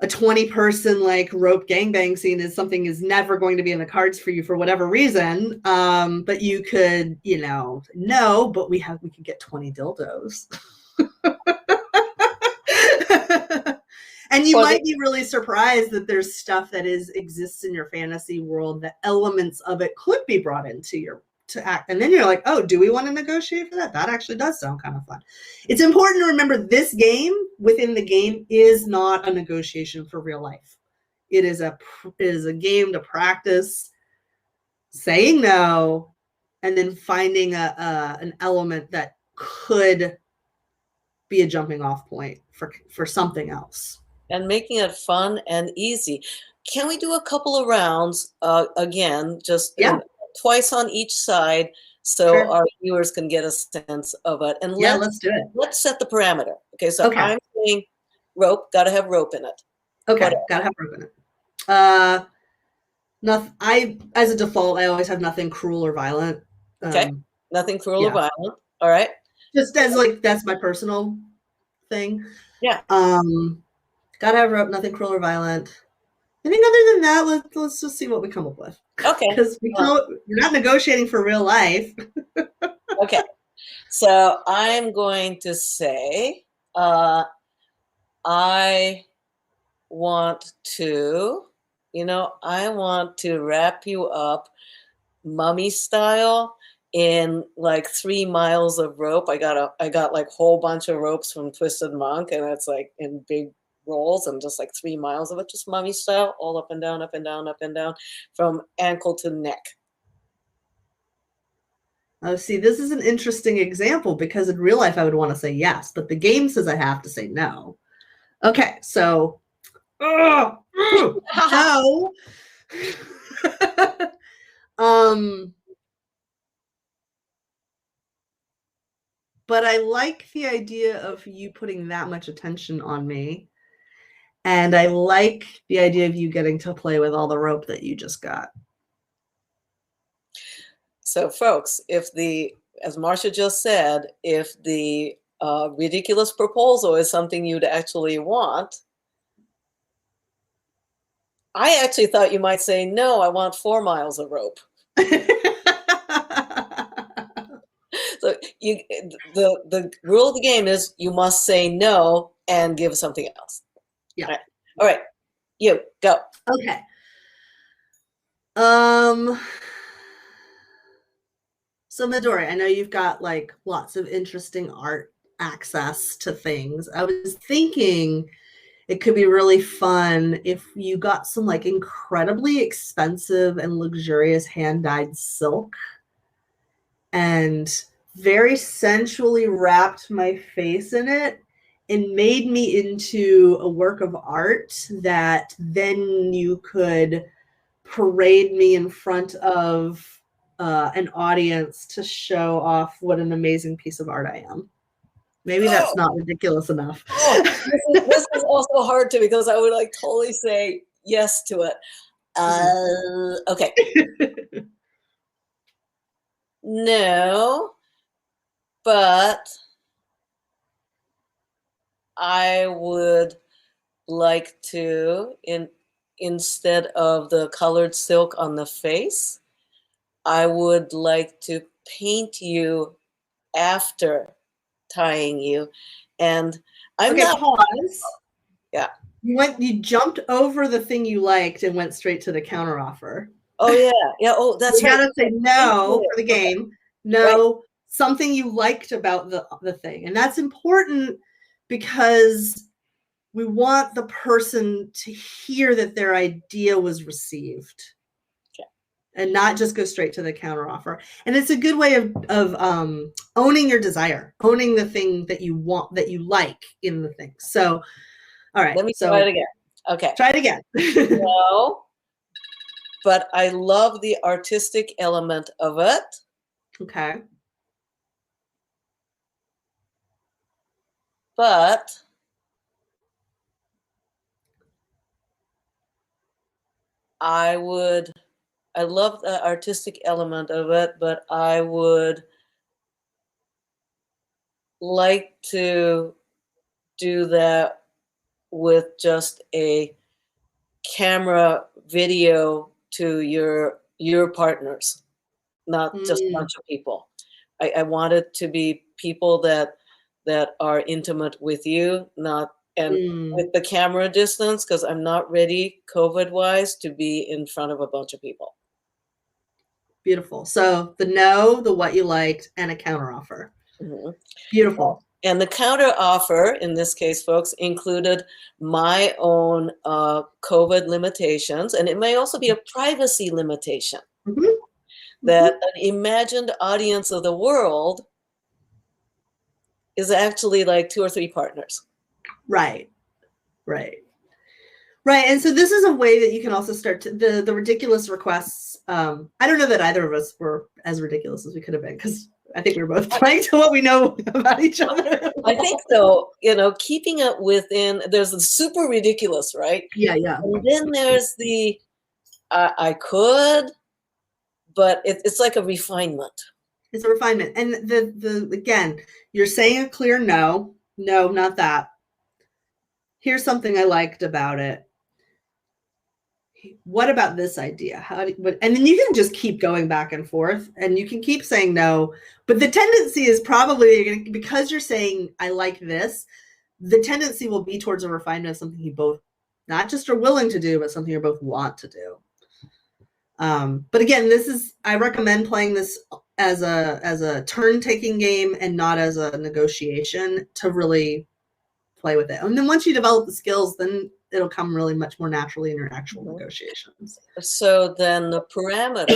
20-person like rope gangbang scene is something is never going to be in the cards for you for whatever reason. But you could, you know, no, but we could get 20 dildos. And you might be really surprised that there's stuff that exists in your fantasy world, that elements of it could be brought into your to act. And then you're like, oh, do we want to negotiate for that? That actually does sound kind of fun. It's important to remember this game within the game is not a negotiation for real life. It is a game to practice saying no and then finding an element that could be a jumping off point for something else. And making it fun and easy. Can we do a couple of rounds again, just twice on each side, so our viewers can get a sense of it? And let's do it. Let's set the parameter. Okay, so I'm saying rope, got to have rope in it. Okay, got to have rope in it. As a default, I always have nothing cruel or violent. Okay, nothing cruel or violent. All right. Just as like, that's my personal thing. Yeah. Gotta have rope, nothing cruel or violent. I think other than that, let's just see what we come up with. Okay. Because we're not negotiating for real life. Okay. So I'm going to say, I want to wrap you up mummy style in like 3 miles of rope. I got like a whole bunch of ropes from Twisted Monk, and it's like in big rolls, and just like 3 miles of it, just mummy style, all up and down, up and down, up and down, from ankle to neck. Oh, see, this is an interesting example, because in real life I would want to say yes, but the game says I have to say no. Okay, so no. But I like the idea of you putting that much attention on me. And I like the idea of you getting to play with all the rope that you just got. So, folks, as Marcia just said, if the ridiculous proposal is something you'd actually want, I actually thought you might say, no, I want 4 miles of rope. So the rule of the game is you must say no and give something else. Yeah. All right. You go. Okay. So Midori, I know you've got like lots of interesting art access to things. I was thinking it could be really fun if you got some like incredibly expensive and luxurious hand-dyed silk and very sensually wrapped my face in it and made me into a work of art that then you could parade me in front of an audience to show off what an amazing piece of art I am. Maybe that's not ridiculous enough. This is also hard too, because I would like totally say yes to it. Okay. No, but I would like to, instead of the colored silk on the face, I would like to paint you after tying you. And I'm not pause. Yeah. You jumped over the thing you liked and went straight to the counteroffer. Oh yeah. Yeah. Oh, that's you right. You gotta say no for the game. No, right. Something you liked about the thing. And that's important because we want the person to hear that their idea was received. Okay. And not just go straight to the counteroffer. And it's a good way of owning your desire, owning the thing that you want, that you like in the thing. So, all right. Let me try it again. Okay. Try it again. No, but I love the artistic element of it. Okay. But I would I love the artistic element of it, but I would like to do that with just a camera video to your partners, not just a Mm, bunch of people. I want it to be people that are intimate with you, not and mm. with the camera distance, because I'm not ready COVID wise to be in front of a bunch of people. Beautiful. So the no, the what you liked, and a counteroffer. Mhm. Beautiful. And the counter offer in this case, folks, included my own COVID limitations, and it may also be a privacy limitation Mhm, that mhm. an imagined audience of the world is actually like 2 or 3 partners. Right, right. Right, and so this is a way that you can also start to the ridiculous requests. I don't know that either of us were as ridiculous as we could have been because I think we were both playing to what we know about each other. I think so, keeping it within, there's the super ridiculous, right? Yeah, yeah. And then there's the I could, but it's like a refinement. It's a refinement, and the again, you're saying a clear no, no, not that. Here's something I liked about it. What about this idea? And then you can just keep going back and forth and you can keep saying no, but the tendency is probably because you're saying I like this, the tendency will be towards a refinement of something you both not just are willing to do, but something you both want to do. But again, I recommend playing this as a turn taking game and not as a negotiation to really play with it. And then once you develop the skills, then it'll come really much more naturally in your actual negotiations. So then the parameter,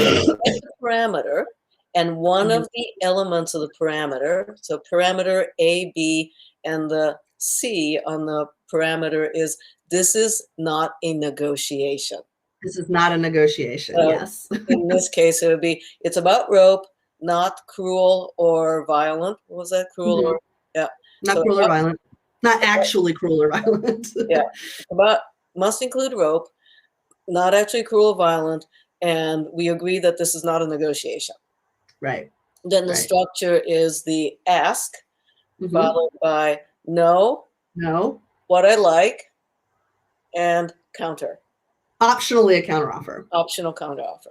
and one of the elements of the parameter, so parameter A, B, and the C on the parameter is this is not a negotiation. This is not a negotiation, yes. In this case, it would be, it's about rope, not cruel or violent. What was that? Cruel or, yeah. Not So cruel or violent. Not actually cruel or violent. yeah, about must include rope, not actually cruel or violent, and we agree that this is not a negotiation. Right. Then the Right. structure is the ask, Mhm. followed by no, No. what I like, and counter. Optionally a counteroffer. Optional counteroffer.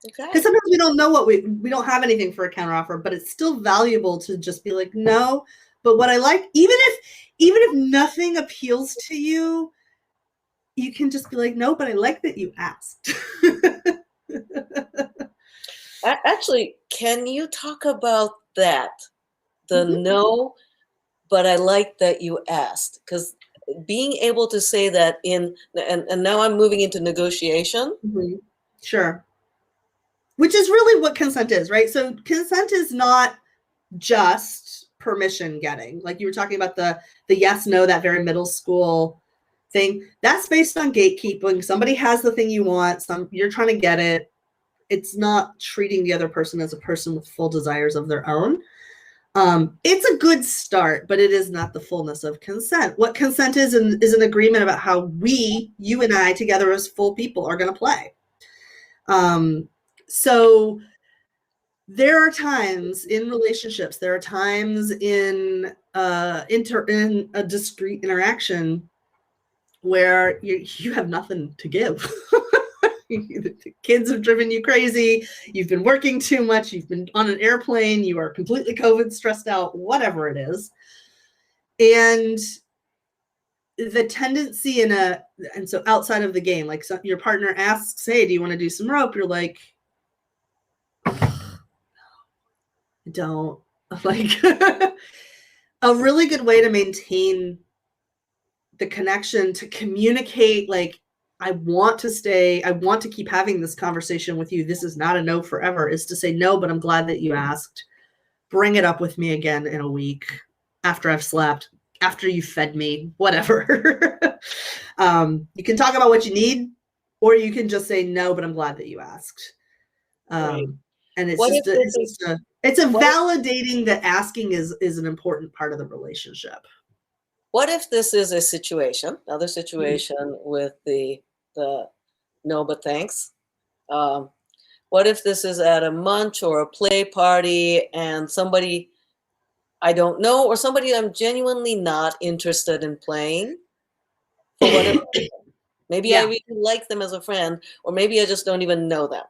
Okay. Because sometimes we don't know what we don't have anything for a counteroffer, but it's still valuable to just be like, no. But what I like, even if nothing appeals to you, you can just be like, no, but I like that you asked. Actually, can you talk about that? The no, but I like that you asked, because being able to say that and now I'm moving into negotiation. Sure. Which is really what consent is, right? So consent is not just permission getting. Like you were talking about the yes, no, that very middle school thing. That's based on gatekeeping. Somebody has the thing you want, you're trying to get it. It's not treating the other person as a person with full desires of their own. It's a good start, but it is not the fullness of consent. What consent is an agreement about how you and I together as full people are going to play. So there are times in relationships, there are times in in a discrete interaction where you have nothing to give. The kids have driven you crazy. You've been working too much. You've been on an airplane. You are completely COVID stressed out, whatever it is. And the tendency and so outside of the game, like your partner asks, hey, do you want to do some rope? You're like, don't. Like a really good way to maintain the connection, to communicate, like, I want to keep having this conversation with you. This is not a no forever, is to say no, but I'm glad that you asked. Bring it up with me again in a week after I've slept, after you fed me, whatever. You can talk about what you need, or you can just say no, but I'm glad that you asked. Right. And it's What it's a validating that asking is an important part of the relationship. What if this is a situation, another situation with the no but thanks? What if this is at a munch or a play party and somebody I don't know or somebody I'm genuinely not interested in playing for whatever reason? Maybe I really like them as a friend, or maybe I just don't even know them.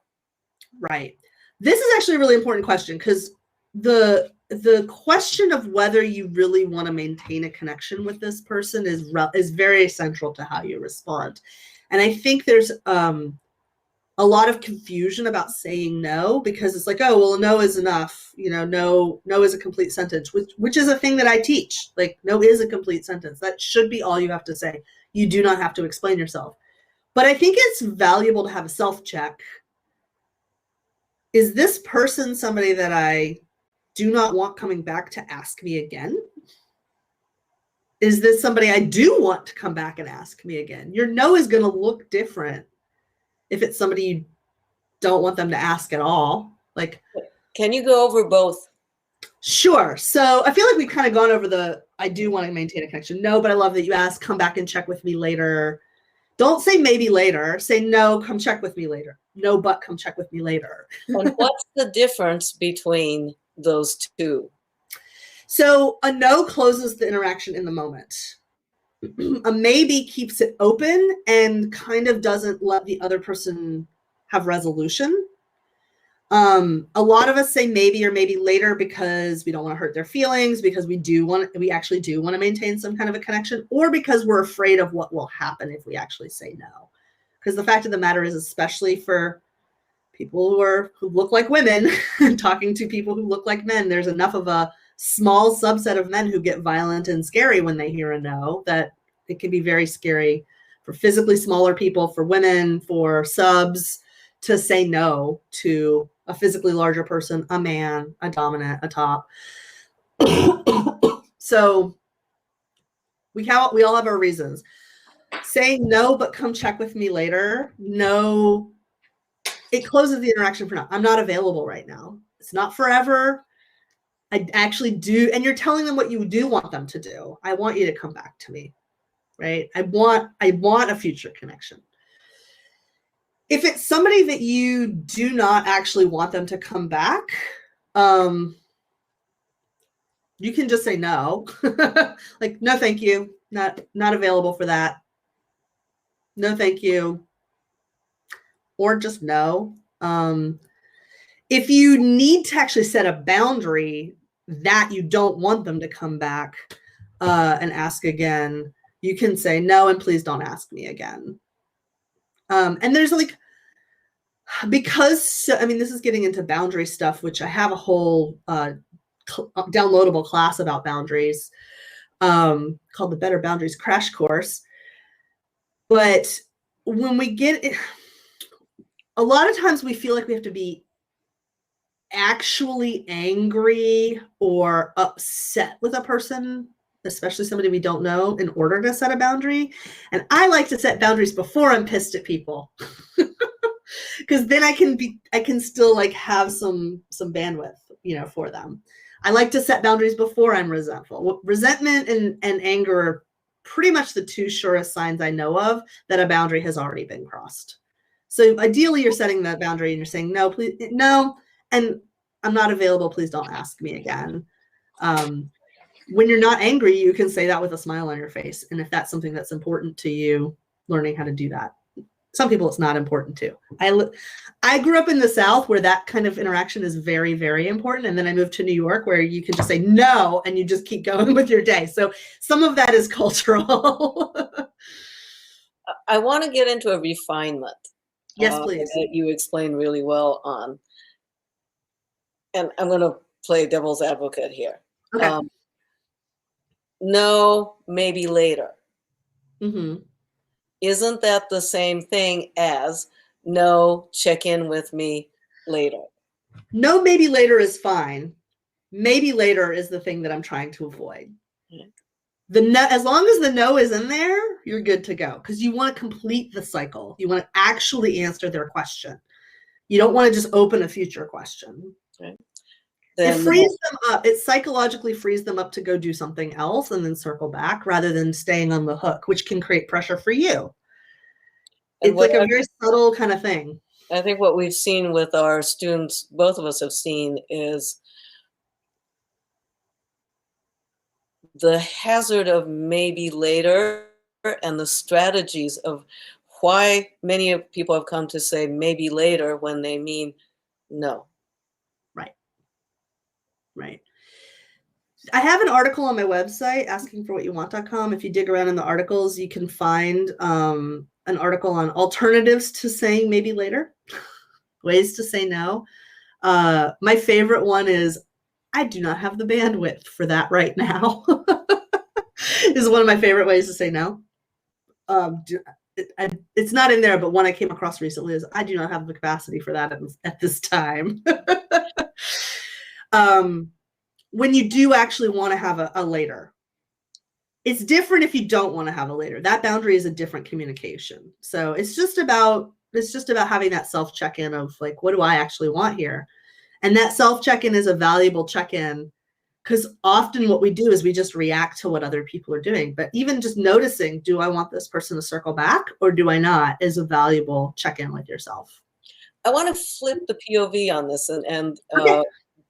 Right. This is actually a really important question, because the question of whether you really want to maintain a connection with this person is very central to how you respond. And I think there's a lot of confusion about saying no, because it's like, oh, well, no is enough. You know, no is a complete sentence, which is a thing that I teach. Like, no is a complete sentence. That should be all you have to say. You do not have to explain yourself. But I think it's valuable to have a self-check. Is this person somebody that I do not want coming back to ask me again? Is this somebody I do want to come back and ask me again? Your no is going to look different if it's somebody you don't want them to ask at all. Like, can you go over both? Sure. So I feel like we've kind of gone over the, I do want to maintain a connection. No, but I love that you asked, come back and check with me later. Don't say maybe later. Say no, come check with me later. No, but come check with me later. And what's the difference between those two? So a no closes the interaction in the moment. A maybe keeps it open and kind of doesn't let the other person have resolution. A lot of us say maybe or maybe later because we don't want to hurt their feelings, because we actually do want to maintain some kind of a connection, or because we're afraid of what will happen if we actually say no. Because the fact of the matter is, especially for people who look like women, talking to people who look like men, there's enough of a small subset of men who get violent and scary when they hear a no that it can be very scary for physically smaller people, for women, for subs, to say no to a physically larger person, a man, a dominant, a top. So we all have our reasons. Saying no, but come check with me later. No, it closes the interaction for now. I'm not available right now. It's not forever. I actually do. And you're telling them what you do want them to do. I want you to come back to me, right? I want a future connection. If it's somebody that you do not actually want them to come back, you can just say no. Like, no, thank you. Not available for that. No, thank you. Or just no. If you need to actually set a boundary that you don't want them to come back and ask again, you can say no, and please don't ask me again. And there's like, because, I mean, this is getting into boundary stuff, which I have a whole downloadable class about boundaries called the Better Boundaries Crash Course. But when we get it, a lot of times we feel like we have to be actually angry or upset with a person, especially somebody we don't know, in order to set a boundary. And I like to set boundaries before I'm pissed at people. Because then I can still like have some bandwidth, you know, for them. I like to set boundaries before I'm resentful. Resentment and anger are pretty much the two surest signs I know of that a boundary has already been crossed. So ideally, you're setting that boundary and you're saying, no, please, no, and I'm not available. Please don't ask me again. When you're not angry, you can say that with a smile on your face. And if that's something that's important to you, learning how to do that. Some people it's not important to. I grew up in the South where that kind of interaction is very, very important. And then I moved to New York where you can just say no and you just keep going with your day. So some of that is cultural. I want to get into a refinement. Yes, please. That you explained really well on. And I'm going to play devil's advocate here. Okay. No, maybe later. Mm-hmm. Isn't that the same thing as no, check in with me later? No, maybe later is fine. Maybe later is the thing that I'm trying to avoid. Yeah. The no, as long as the no is in there, you're good to go, because you want to complete the cycle. You want to actually answer their question. You don't want to just open a future question. Right. It frees them up. It psychologically frees them up to go do something else and then circle back rather than staying on the hook, which can create pressure for you. It's like a very subtle kind of thing. I think what we've seen with our students, both of us have seen, is the hazard of maybe later and the strategies of why many people have come to say maybe later when they mean no. Right. Right. I have an article on my website, askingforwhatyouwant.com. If you dig around in the articles, you can find an article on alternatives to saying maybe later, ways to say no. My favorite one is, I do not have the bandwidth for that right now. Is one of my favorite ways to say no. It's not in there, but one I came across recently is, I do not have the capacity for that at this time. When you do actually want to have a later, it's different if you don't want to have a later. That boundary is a different communication. So it's just about having that self check-in of like, what do I actually want here? And that self check-in is a valuable check-in, because often what we do is we just react to what other people are doing. But even just noticing, do I want this person to circle back or do I not, is a valuable check-in with yourself. I want to flip the POV on this, Okay.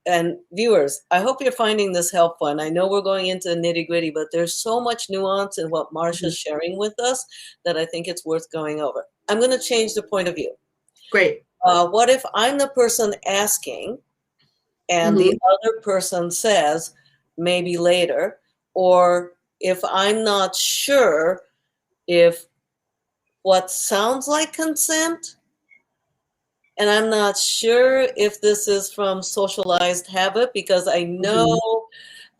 and viewers, I hope you're finding this helpful. And I know we're going into the nitty-gritty, but there's so much nuance in what Marcia's sharing with us that I think it's worth going over. I'm going to change the point of view. Great. What if I'm the person asking and the other person says maybe later, or if I'm not sure if what sounds like consent, and I'm not sure if this is from socialized habit, because I know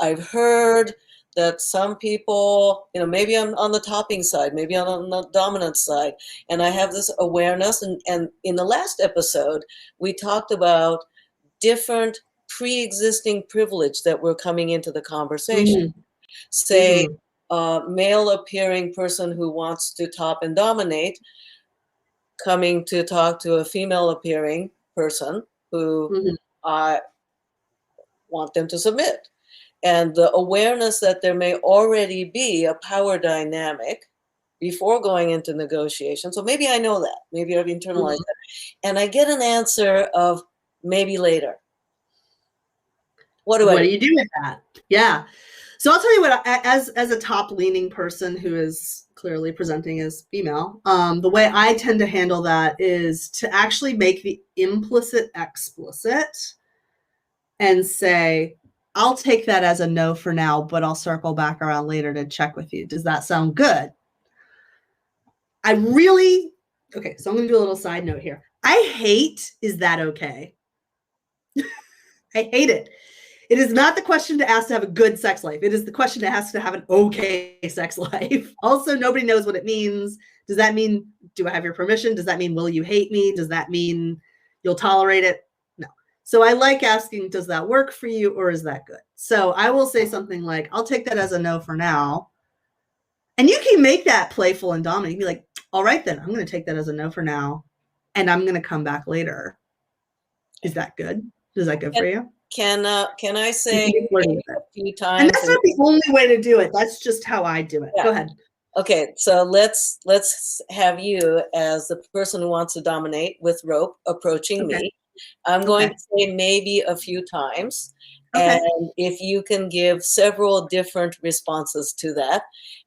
I've heard that some people, maybe I'm on the topping side, maybe I'm on the dominant side, and I have this awareness. And in the last episode, we talked about different pre-existing privilege that were coming into the conversation. Say, a male-appearing person who wants to top and dominate coming to talk to a female-appearing person who I want them to submit. And the awareness that there may already be a power dynamic before going into negotiation. So maybe I know that. Maybe I've internalized that. And I get an answer of maybe later. What do you do with that? Yeah. So I'll tell you what, as a top-leaning person who is clearly presenting as female, the way I tend to handle that is to actually make the implicit explicit and say, I'll take that as a no for now, but I'll circle back around later to check with you. Does that sound good? Okay, so I'm going to do a little side note here. I hate, is that okay? I hate it. It is not the question to ask to have a good sex life. It is the question to ask to have an okay sex life. Also, nobody knows what it means. Does that mean, do I have your permission? Does that mean, will you hate me? Does that mean you'll tolerate it? No. So I like asking, does that work for you or is that good? So I will say something like, I'll take that as a no for now. And you can make that playful and dominant. You can be like, all right, then I'm going to take that as a no for now. And I'm going to come back later. Is that good? Is that good for you? Can I say a few times? And that's not the only way to do it. That's just how I do it. Yeah. Go ahead. Okay, so let's have you as the person who wants to dominate with rope approaching me. I'm going to say maybe a few times. And if you can give several different responses to that,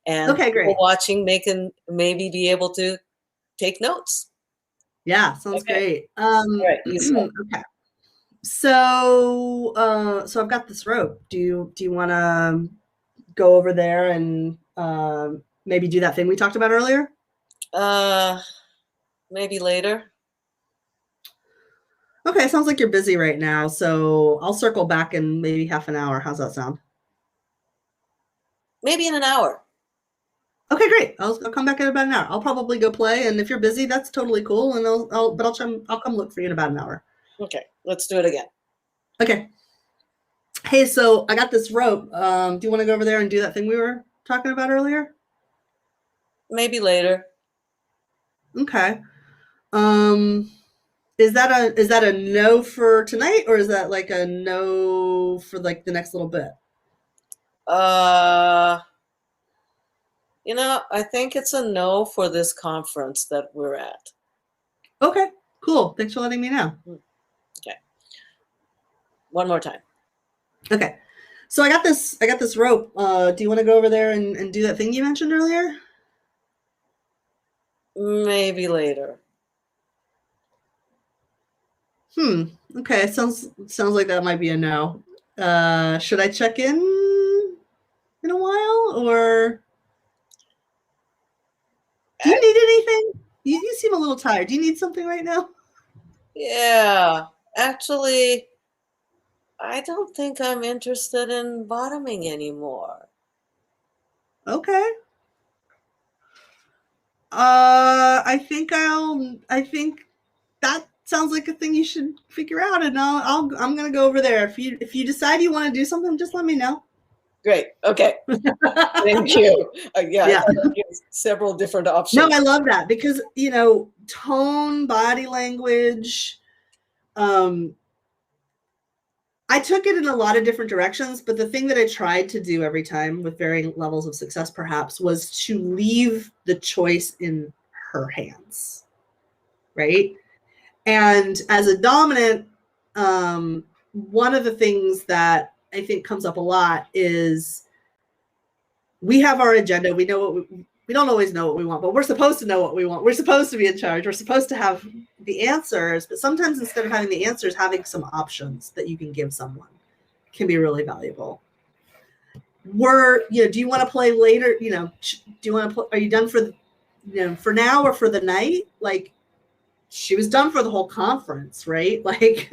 and people watching can maybe be able to take notes. Yeah, sounds great. All right, okay. So I've got this rope. Do you want to go over there and maybe do that thing we talked about earlier? Maybe later. Okay, sounds like you're busy right now, so I'll circle back in maybe half an hour. How's that sound? Maybe in an hour. Okay, great. I'll come back in about an hour. I'll probably go play, and if you're busy, that's totally cool. And I'll come look for you in about an hour. Okay, let's do it again. Okay. Hey, so I got this rope. Do you want to go over there and do that thing we were talking about earlier? Maybe later. Okay. Is that a no for tonight, or is that like a no for like the next little bit? I think it's a no for this conference that we're at. Okay, Cool. Thanks for letting me know. Okay. One more time. Okay. So I got this rope. Do you want to go over there and do that thing you mentioned earlier? Maybe later. Okay. Sounds like that might be a no. Should I check in a while, or do you need anything? You seem a little tired. Do you need something right now? Yeah, actually, I don't think I'm interested in bottoming anymore. Okay. I think that sounds like a thing you should figure out, and I'm gonna go over there. If you decide you want to do something, just let me know. Great. Okay. Thank you. Yeah, Yeah. I thought that gives several different options. No, I love that because, tone, body language. I took it in a lot of different directions, but the thing that I tried to do every time, with varying levels of success perhaps, was to leave the choice in her hands, right? And as a dominant, one of the things that I think comes up a lot is we have our agenda. We know what we don't always know what we want, but we're supposed to know what we want. We're supposed to be in charge. We're supposed to have the answers, but sometimes instead of having the answers, having some options that you can give someone can be really valuable. Do you want to play later? Do you want to play? Are you done for now or for the night? Like, she was done for the whole conference, right? Like,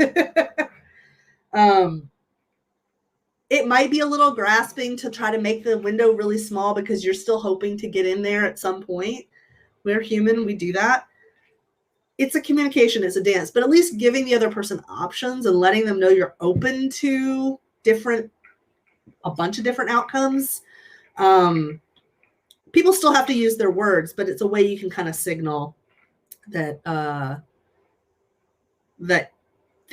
it might be a little grasping to try to make the window really small because you're still hoping to get in there at some point. We're human, we do that. It's a communication, it's a dance, but at least giving the other person options and letting them know you're open to a bunch of different outcomes. People still have to use their words, but it's a way you can kind of signal that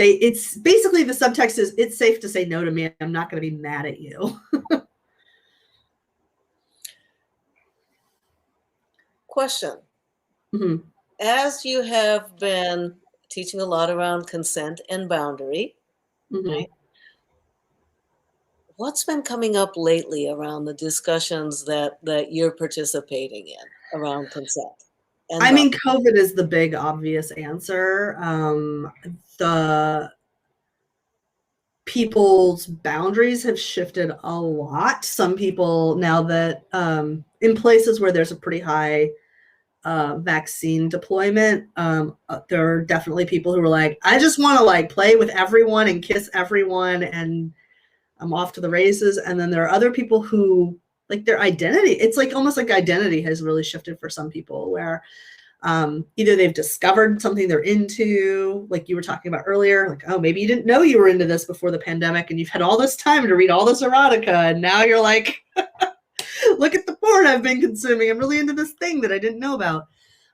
it's basically, the subtext is, it's safe to say no to me. I'm not going to be mad at you. Question. Mm-hmm. As you have been teaching a lot around consent and boundary, Mm-hmm. right? What's been coming up lately around the discussions that you're participating in around consent? I mean, COVID is the big obvious answer. The people's boundaries have shifted a lot. Some people, now that in places where there's a pretty high vaccine deployment, there are definitely people who are like, I just want to play with everyone and kiss everyone and I'm off to the races. And then there are other people who, their identity, it's almost like identity has really shifted for some people, where either they've discovered something they're into, like you were talking about earlier, oh, maybe you didn't know you were into this before the pandemic and you've had all this time to read all this erotica, and now you're like, look at the porn I've been consuming. I'm really into this thing that I didn't know about.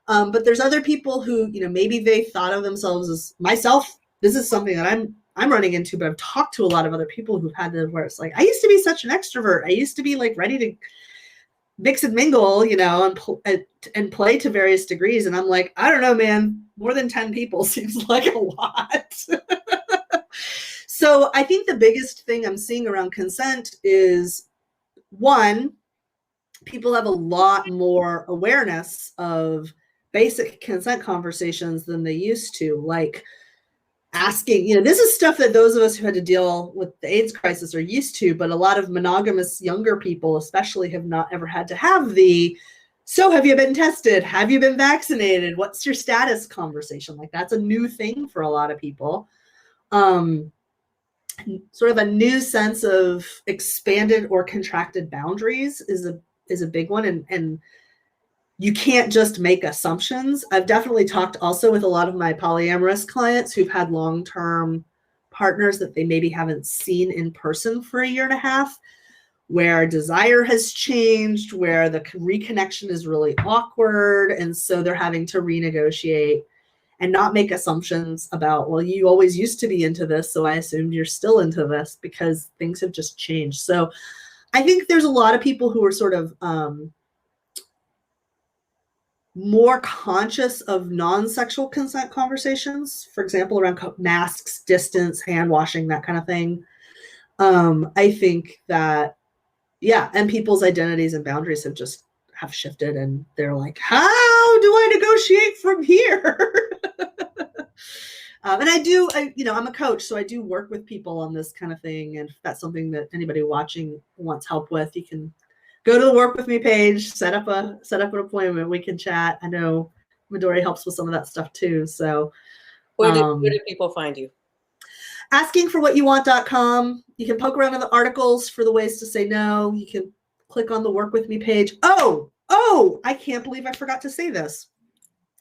But there's other people who, maybe they thought of themselves as, myself, this is something that I'm running into, but I've talked to a lot of other people who've had this, where it's I used to be such an extrovert. I used to be ready to mix and mingle, and play to various degrees. And I'm like, I don't know, man, more than 10 people seems like a lot. So I think the biggest thing I'm seeing around consent is, one, people have a lot more awareness of basic consent conversations than they used to, asking, this is stuff that those of us who had to deal with the AIDS crisis are used to, but a lot of monogamous younger people especially have not ever had to have the, so have you been tested? Have you been vaccinated? What's your status conversation? That's a new thing for a lot of people. Sort of a new sense of expanded or contracted boundaries is a big one. And you can't just make assumptions. I've definitely talked also with a lot of my polyamorous clients who've had long-term partners that they maybe haven't seen in person for a year and a half, where desire has changed, where the reconnection is really awkward. And so they're having to renegotiate and not make assumptions about, well, you always used to be into this, so I assumed you're still into this, because things have just changed. So I think there's a lot of people who are sort of more conscious of non-sexual consent conversations, for example, around masks, distance, hand washing, that kind of thing. I think that, yeah, and people's identities and boundaries have shifted, and they're like, how do I negotiate from here? And I'm a coach, so I do work with people on this kind of thing. And if that's something that anybody watching wants help with, you can go to the Work With Me page, set up an appointment. We can chat. I know Midori helps with some of that stuff too. So where do people find you? Askingforwhatyouwant.com. You can poke around in the articles for the ways to say no. You can click on the Work With Me page. Oh, I can't believe I forgot to say this.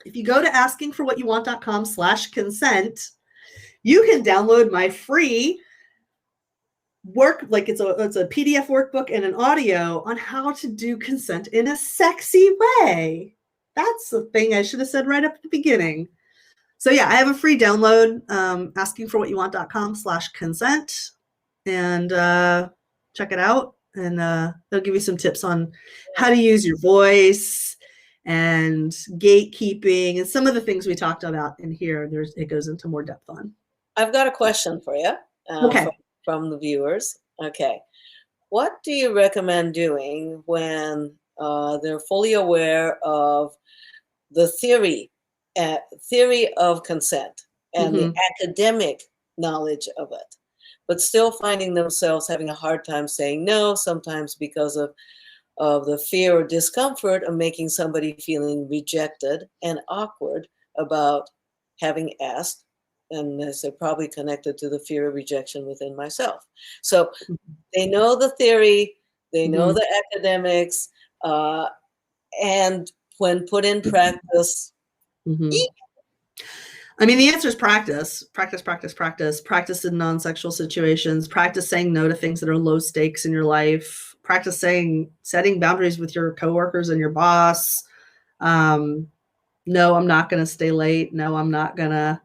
If you go to askingforwhatyouwant.com/consent, you can download my free work, like it's a PDF workbook and an audio on how to do consent in a sexy way. That's the thing I should have said right up at the beginning. So yeah, I have a free download, askingforwhatyouwant.com/consent, and check it out. And they'll give you some tips on how to use your voice and gatekeeping and some of the things we talked about in here. It goes into more depth on. I've got a question for you. Okay. From the viewers. Okay. What do you recommend doing when they're fully aware of the theory of consent and the academic knowledge of it, but still finding themselves having a hard time saying no, sometimes because of the fear or discomfort of making somebody feeling rejected and awkward about having asked, and as they're probably connected to the fear of rejection within myself. So they know the theory, they know the academics, and when put in practice, I mean, the answer is practice in non-sexual situations, practice saying no to things that are low stakes in your life, practice setting boundaries with your coworkers and your boss. No, I'm not going to stay late. No, I'm not going to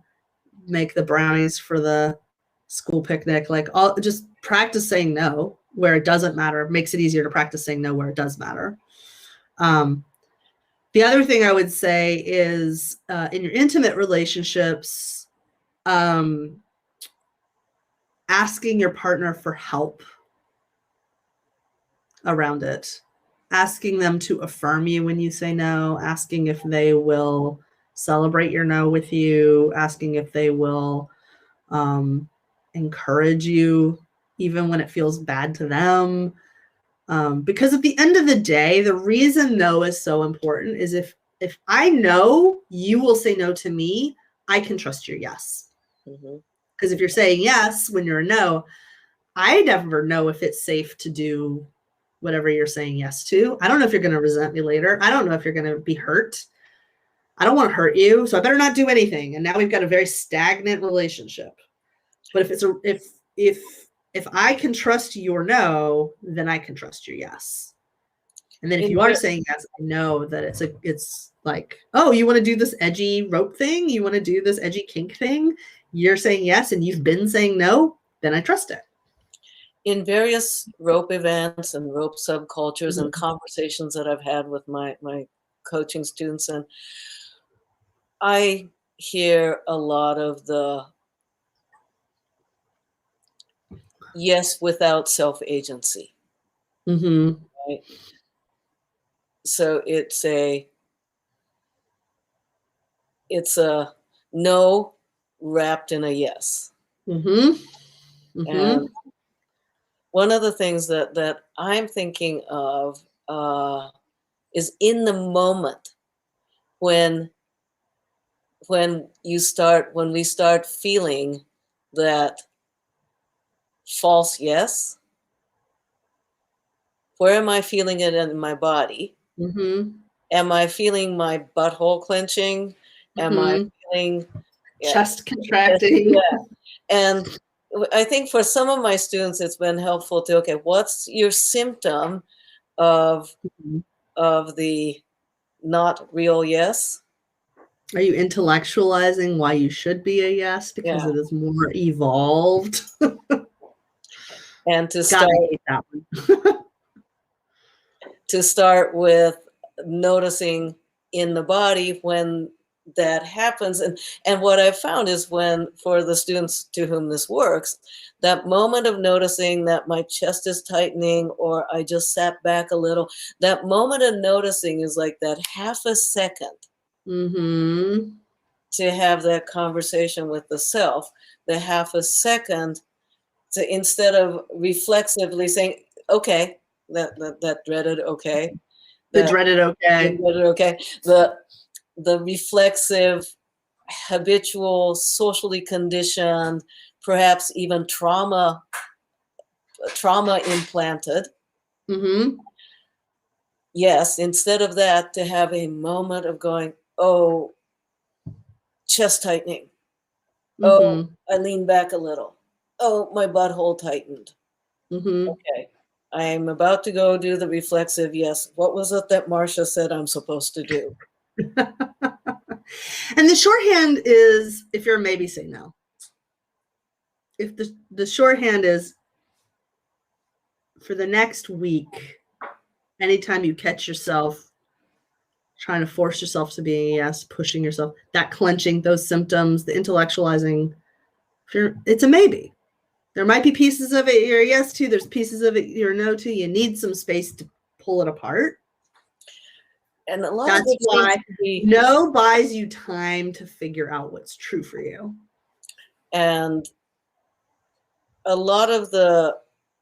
make the brownies for the school picnic. Just practice saying no where it doesn't matter. It makes it easier to practice saying no where it does matter. The other thing I would say is in your intimate relationships, asking your partner for help around it, asking them to affirm you when you say no, asking if they will celebrate your no with you, asking if they will encourage you even when it feels bad to them. Because at the end of the day, the reason no is so important is if I know you will say no to me, I can trust your yes. Because if you're saying yes when you're a no, I never know if it's safe to do whatever you're saying yes to. I don't know if you're going to resent me later. I don't know if you're going to be hurt. I don't want to hurt you, so I better not do anything. And now we've got a very stagnant relationship. But if I can trust your no, then I can trust your yes. And then if you are saying yes, I know that it's like, oh, you want to do this edgy rope thing? You want to do this edgy kink thing? You're saying yes, and you've been saying no, then I trust it. In various rope events and rope subcultures and conversations that I've had with my coaching students, and I hear a lot of the yes without self-agency. Right? So it's a no wrapped in a yes. And one of the things that I'm thinking of is in the moment when we start feeling that false yes. Where am I feeling it in my body? Am I feeling my butthole clenching? Am I feeling chest contracting? Yeah. And I think for some of my students, it's been helpful to, okay, what's your symptom of the not real yes? Are you intellectualizing why you should be a yes because it is more evolved? And to start with noticing in the body when that happens. And what I've found is when, for the students to whom this works, that moment of noticing that my chest is tightening or I just sat back a little, that moment of noticing is like that half a second Mm-hmm. to have that conversation with the self, the half a second to, instead of reflexively saying, okay, that dreaded okay. The dreaded okay. The reflexive, habitual, socially conditioned, perhaps even trauma implanted. Mm-hmm. Yes, instead of that, to have a moment of going, oh, chest tightening. Oh, Mm-hmm. I leaned back a little. Oh, my butthole tightened. Mm-hmm. Okay. I'm about to go do the reflexive yes. What was it that Marcia said I'm supposed to do? And the shorthand is, if you're a maybe, say no. If the shorthand is, for the next week, anytime you catch yourself trying to force yourself to be a yes, pushing yourself, that clenching, those symptoms, the intellectualizing, it's a maybe. There might be pieces of it you're a yes to, there's pieces of it you're a no to. You need some space to pull it apart. And a lot That's of it why seems to be, no buys you time to figure out what's true for you. and a lot of the,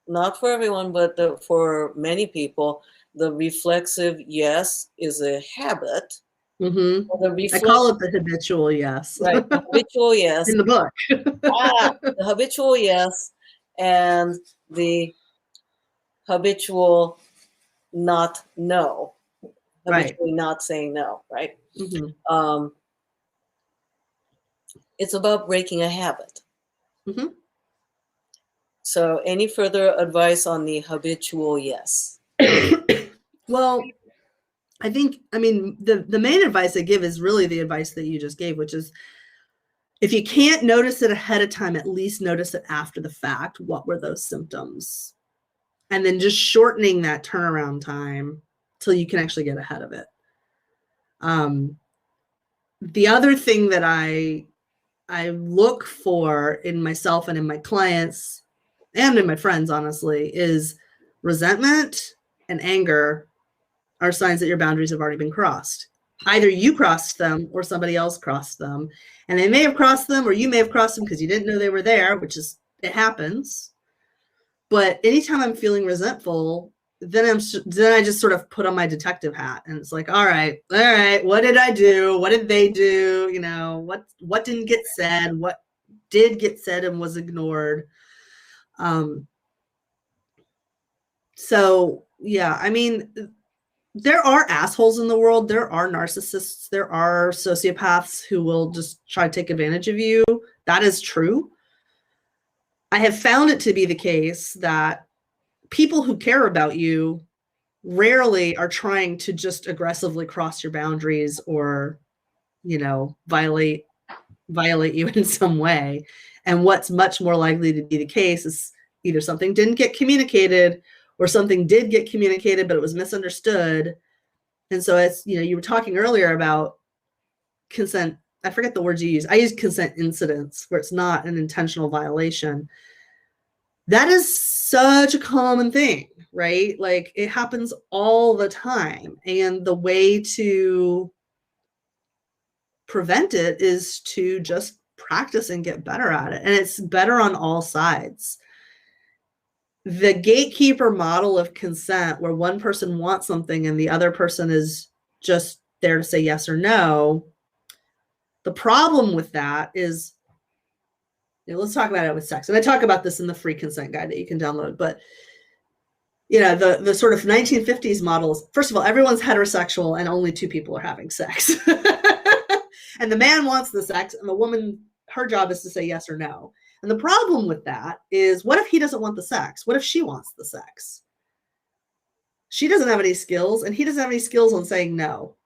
not for everyone, but for many people, the reflexive yes is a habit. Mm-hmm. I call it the habitual yes. Right, the habitual yes. In the book. The habitual yes and the habitual not no. Habitually not saying no, right? Mm-hmm. It's about breaking a habit. Mm-hmm. So any further advice on the habitual yes? Well, I think, the main advice I give is really the advice that you just gave, which is, if you can't notice it ahead of time, at least notice it after the fact. What were those symptoms? And then just shortening that turnaround time till you can actually get ahead of it. The other thing that I look for in myself and in my clients and in my friends, honestly, is resentment and anger are signs that your boundaries have already been crossed. Either you crossed them or somebody else crossed them. And they may have crossed them, or you may have crossed them because you didn't know they were there, which is, it happens. But anytime I'm feeling resentful, then I just sort of put on my detective hat, and it's like, all right, what did I do? What did they do? You know, what didn't get said? What did get said and was ignored? So yeah, there are assholes in the world. There are narcissists. There are sociopaths who will just try to take advantage of you. That is true. I have found it to be the case that people who care about you rarely are trying to just aggressively cross your boundaries or, violate you in some way. And what's much more likely to be the case is either something didn't get communicated or something did get communicated, but it was misunderstood. And so it's, you were talking earlier about consent. I forget the words you use. I use consent incidents, where it's not an intentional violation. That is such a common thing, right? Like, it happens all the time. And the way to prevent it is to just practice and get better at it. And it's better on all sides. The gatekeeper model of consent, where one person wants something and the other person is just there to say yes or no. The problem with that is, let's talk about it with sex. And I talk about this in the free consent guide that you can download. But the sort of 1950s models, first of all, everyone's heterosexual and only two people are having sex. And the man wants the sex, and the woman, her job is to say yes or no. And the problem with that is, what if he doesn't want the sex? What if she wants the sex? She doesn't have any skills, and he doesn't have any skills on saying no,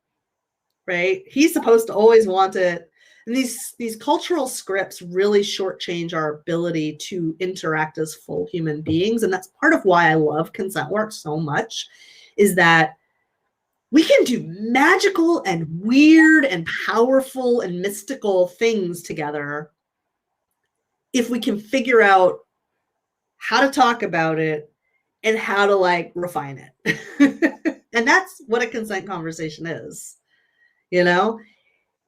right? He's supposed to always want it. And these cultural scripts really shortchange our ability to interact as full human beings. And that's part of why I love consent work so much, is that we can do magical and weird and powerful and mystical things together if we can figure out how to talk about it and how to like refine it. And that's what a consent conversation is, you know,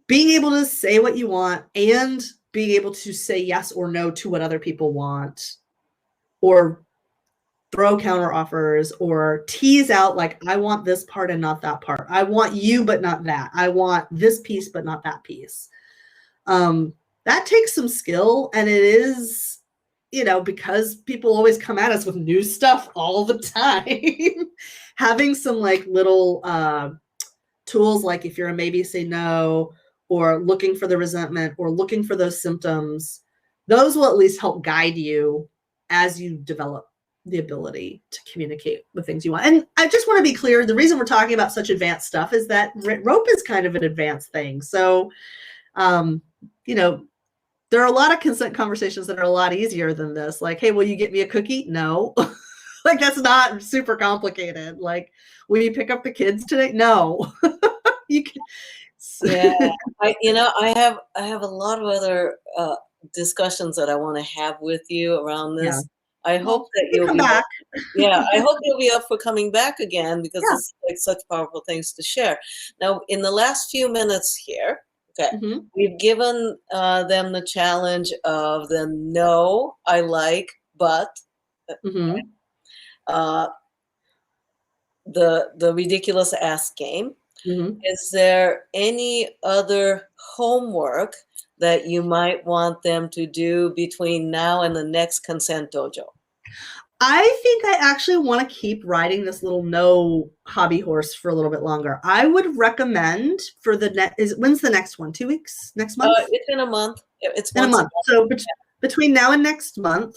being able to say what you want and being able to say yes or no to what other people want, or throw counter offers, or tease out like, I want this part and not that part. I want you, but not that. I want this piece, but not that piece. That takes some skill, and it is, you know, because people always come at us with new stuff all the time. Having some like little tools, like if you're a maybe, say no, or looking for the resentment, or looking for those symptoms, those will at least help guide you as you develop the ability to communicate the things you want. And I just want to be clear, the reason we're talking about such advanced stuff is that rope is kind of an advanced thing. So, you know, there are a lot of consent conversations that are a lot easier than this. Like, hey, will you get me a cookie? No. Like, that's not super complicated. Like, will you pick up the kids today? No. You can. Yeah, I have a lot of other discussions that I want to have with you around this. Yeah. I hope that you'll come back. Yeah, I hope you'll be up for coming back again, because it's like such powerful things to share. Now, in the last few minutes here, okay, we've given them the challenge of the no, I like, but the ridiculous ask game. Is there any other homework that you might want them to do between now and the next Consent Dojo? I think I actually want to keep riding this little no hobby horse for a little bit longer. I would recommend for the when's the next one? 2 weeks? Next month? It's in a month. It's in a month. So between now and next month,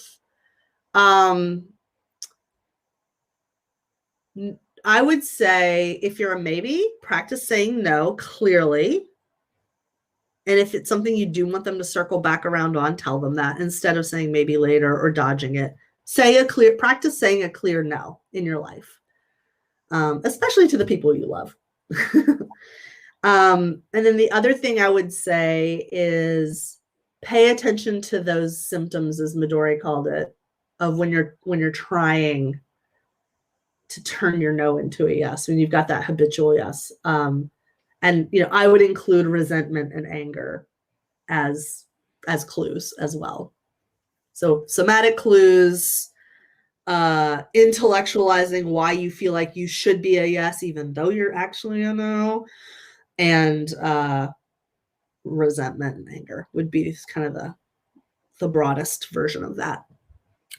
I would say if you're a maybe, practice saying no clearly. And if it's something you do want them to circle back around on, tell them that instead of saying maybe later or dodging it. Practice saying a clear no in your life, especially to the people you love. And then the other thing I would say is pay attention to those symptoms, as Midori called it, of when you're trying to turn your no into a yes, when you've got that habitual yes. And I would include resentment and anger as clues as well. So somatic clues, intellectualizing why you feel like you should be a yes, even though you're actually a no, and resentment and anger would be kind of the broadest version of that.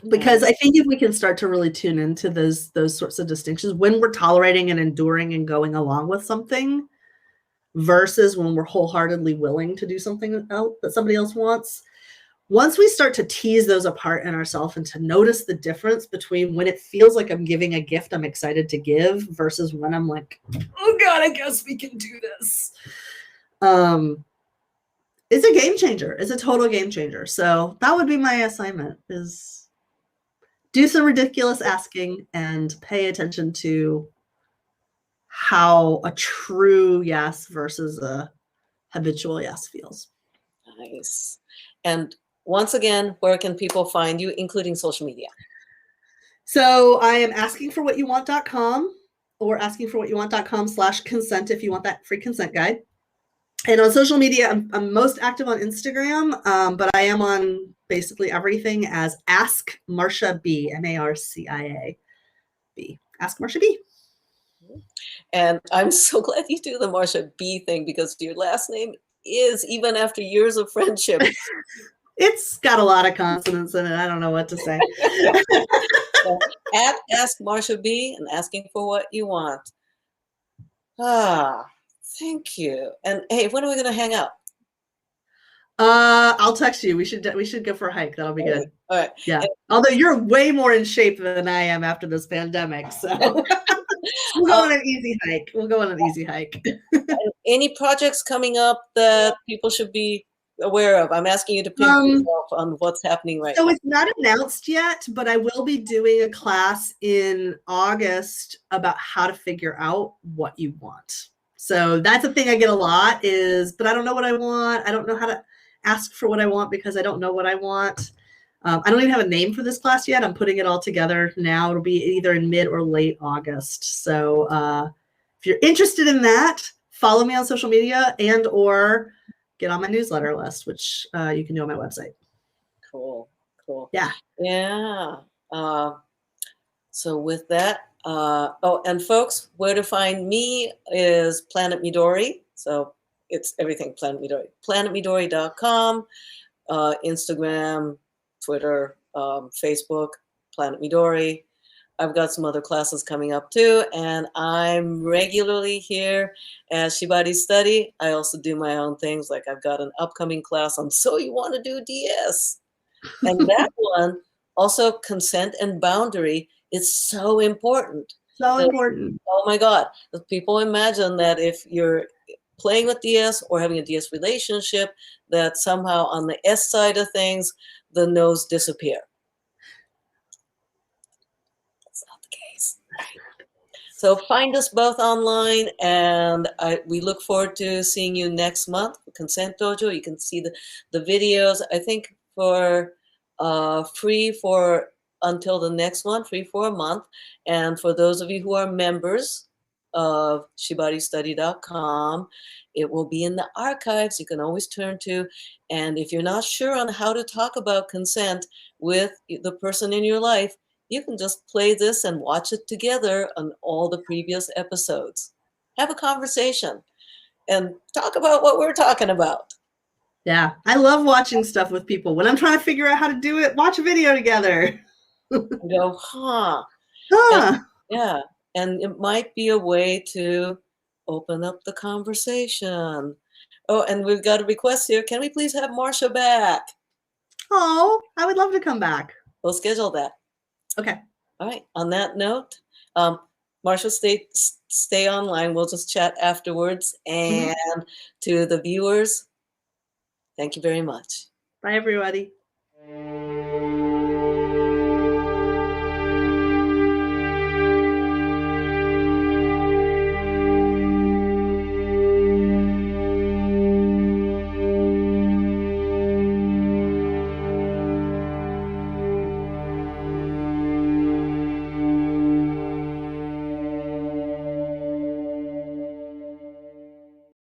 Because I think if we can start to really tune into those sorts of distinctions when we're tolerating and enduring and going along with something versus when we're wholeheartedly willing to do something else that somebody else wants, once we start to tease those apart in ourselves and to notice the difference between when it feels like I'm giving a gift I'm excited to give versus when I'm like, oh God, I guess we can do this. It's a game changer. It's a total game changer. So that would be my assignment, is do some ridiculous asking and pay attention to how a true yes versus a habitual yes feels. Nice. And once again, where can people find you, including social media? So I am askingforwhatyouwant.com or askingforwhatyouwant.com/consent if you want that free consent guide. And on social media, I'm most active on Instagram, but I am on basically everything as Ask Marcia B, Marcia B. Ask Marcia B. And I'm so glad you do the Marcia B thing, because your last name is, even after years of friendship, it's got a lot of consonants in it. I don't know what to say. So, at Ask Marcia B and asking for what you want. Thank you. And hey, when are we going to hang out? I'll text you. We should go for a hike. That'll be good. All right. Yeah. Although you're way more in shape than I am after this pandemic, so we'll go on an easy hike. Any projects coming up that people should be aware of? I'm asking you to pinch yourself on what's happening right now. So it's not announced yet, but I will be doing a class in August about how to figure out what you want. So that's a thing I get a lot is, but I don't know what I want. I don't know how to ask for what I want because I don't know what I want. I don't even have a name for this class yet. I'm putting it all together now. It'll be either in mid or late August. So if you're interested in that, follow me on social media and or get on my newsletter list, which you can do on my website. Cool. Yeah. So with that, and folks, where to find me is Planet Midori. So it's everything Planet Midori. PlanetMidori.com, Instagram, Twitter, Facebook, Planet Midori. I've got some other classes coming up too, and I'm regularly here at Shibari Study. I also do my own things, like I've got an upcoming class on So You Want to Do DS. And that one, also consent and boundary, is so important. So important. Oh my God. People imagine that if you're playing with DS or having a DS relationship, that somehow on the S side of things, the no's disappear. That's not the case. So find us both online, and we look forward to seeing you next month. Consent Dojo, you can see the videos, I think for free for until the next one, free for a month. And for those of you who are members of shibaristudy.com, it will be in the archives. You can always turn to. And if you're not sure on how to talk about consent with the person in your life, you can just play this and watch it together on all the previous episodes. Have a conversation and talk about what we're talking about. Yeah, I love watching stuff with people. When I'm trying to figure out how to do it, watch a video together. Go, huh. Huh. Yeah, and it might be a way to open up the conversation. Oh, and we've got a request here. Can we please have Marcia back? Oh, I would love to come back. We'll schedule that. Okay. All right. On that note, Marcia, stay online. We'll just chat afterwards. And to the viewers, thank you very much. Bye, everybody.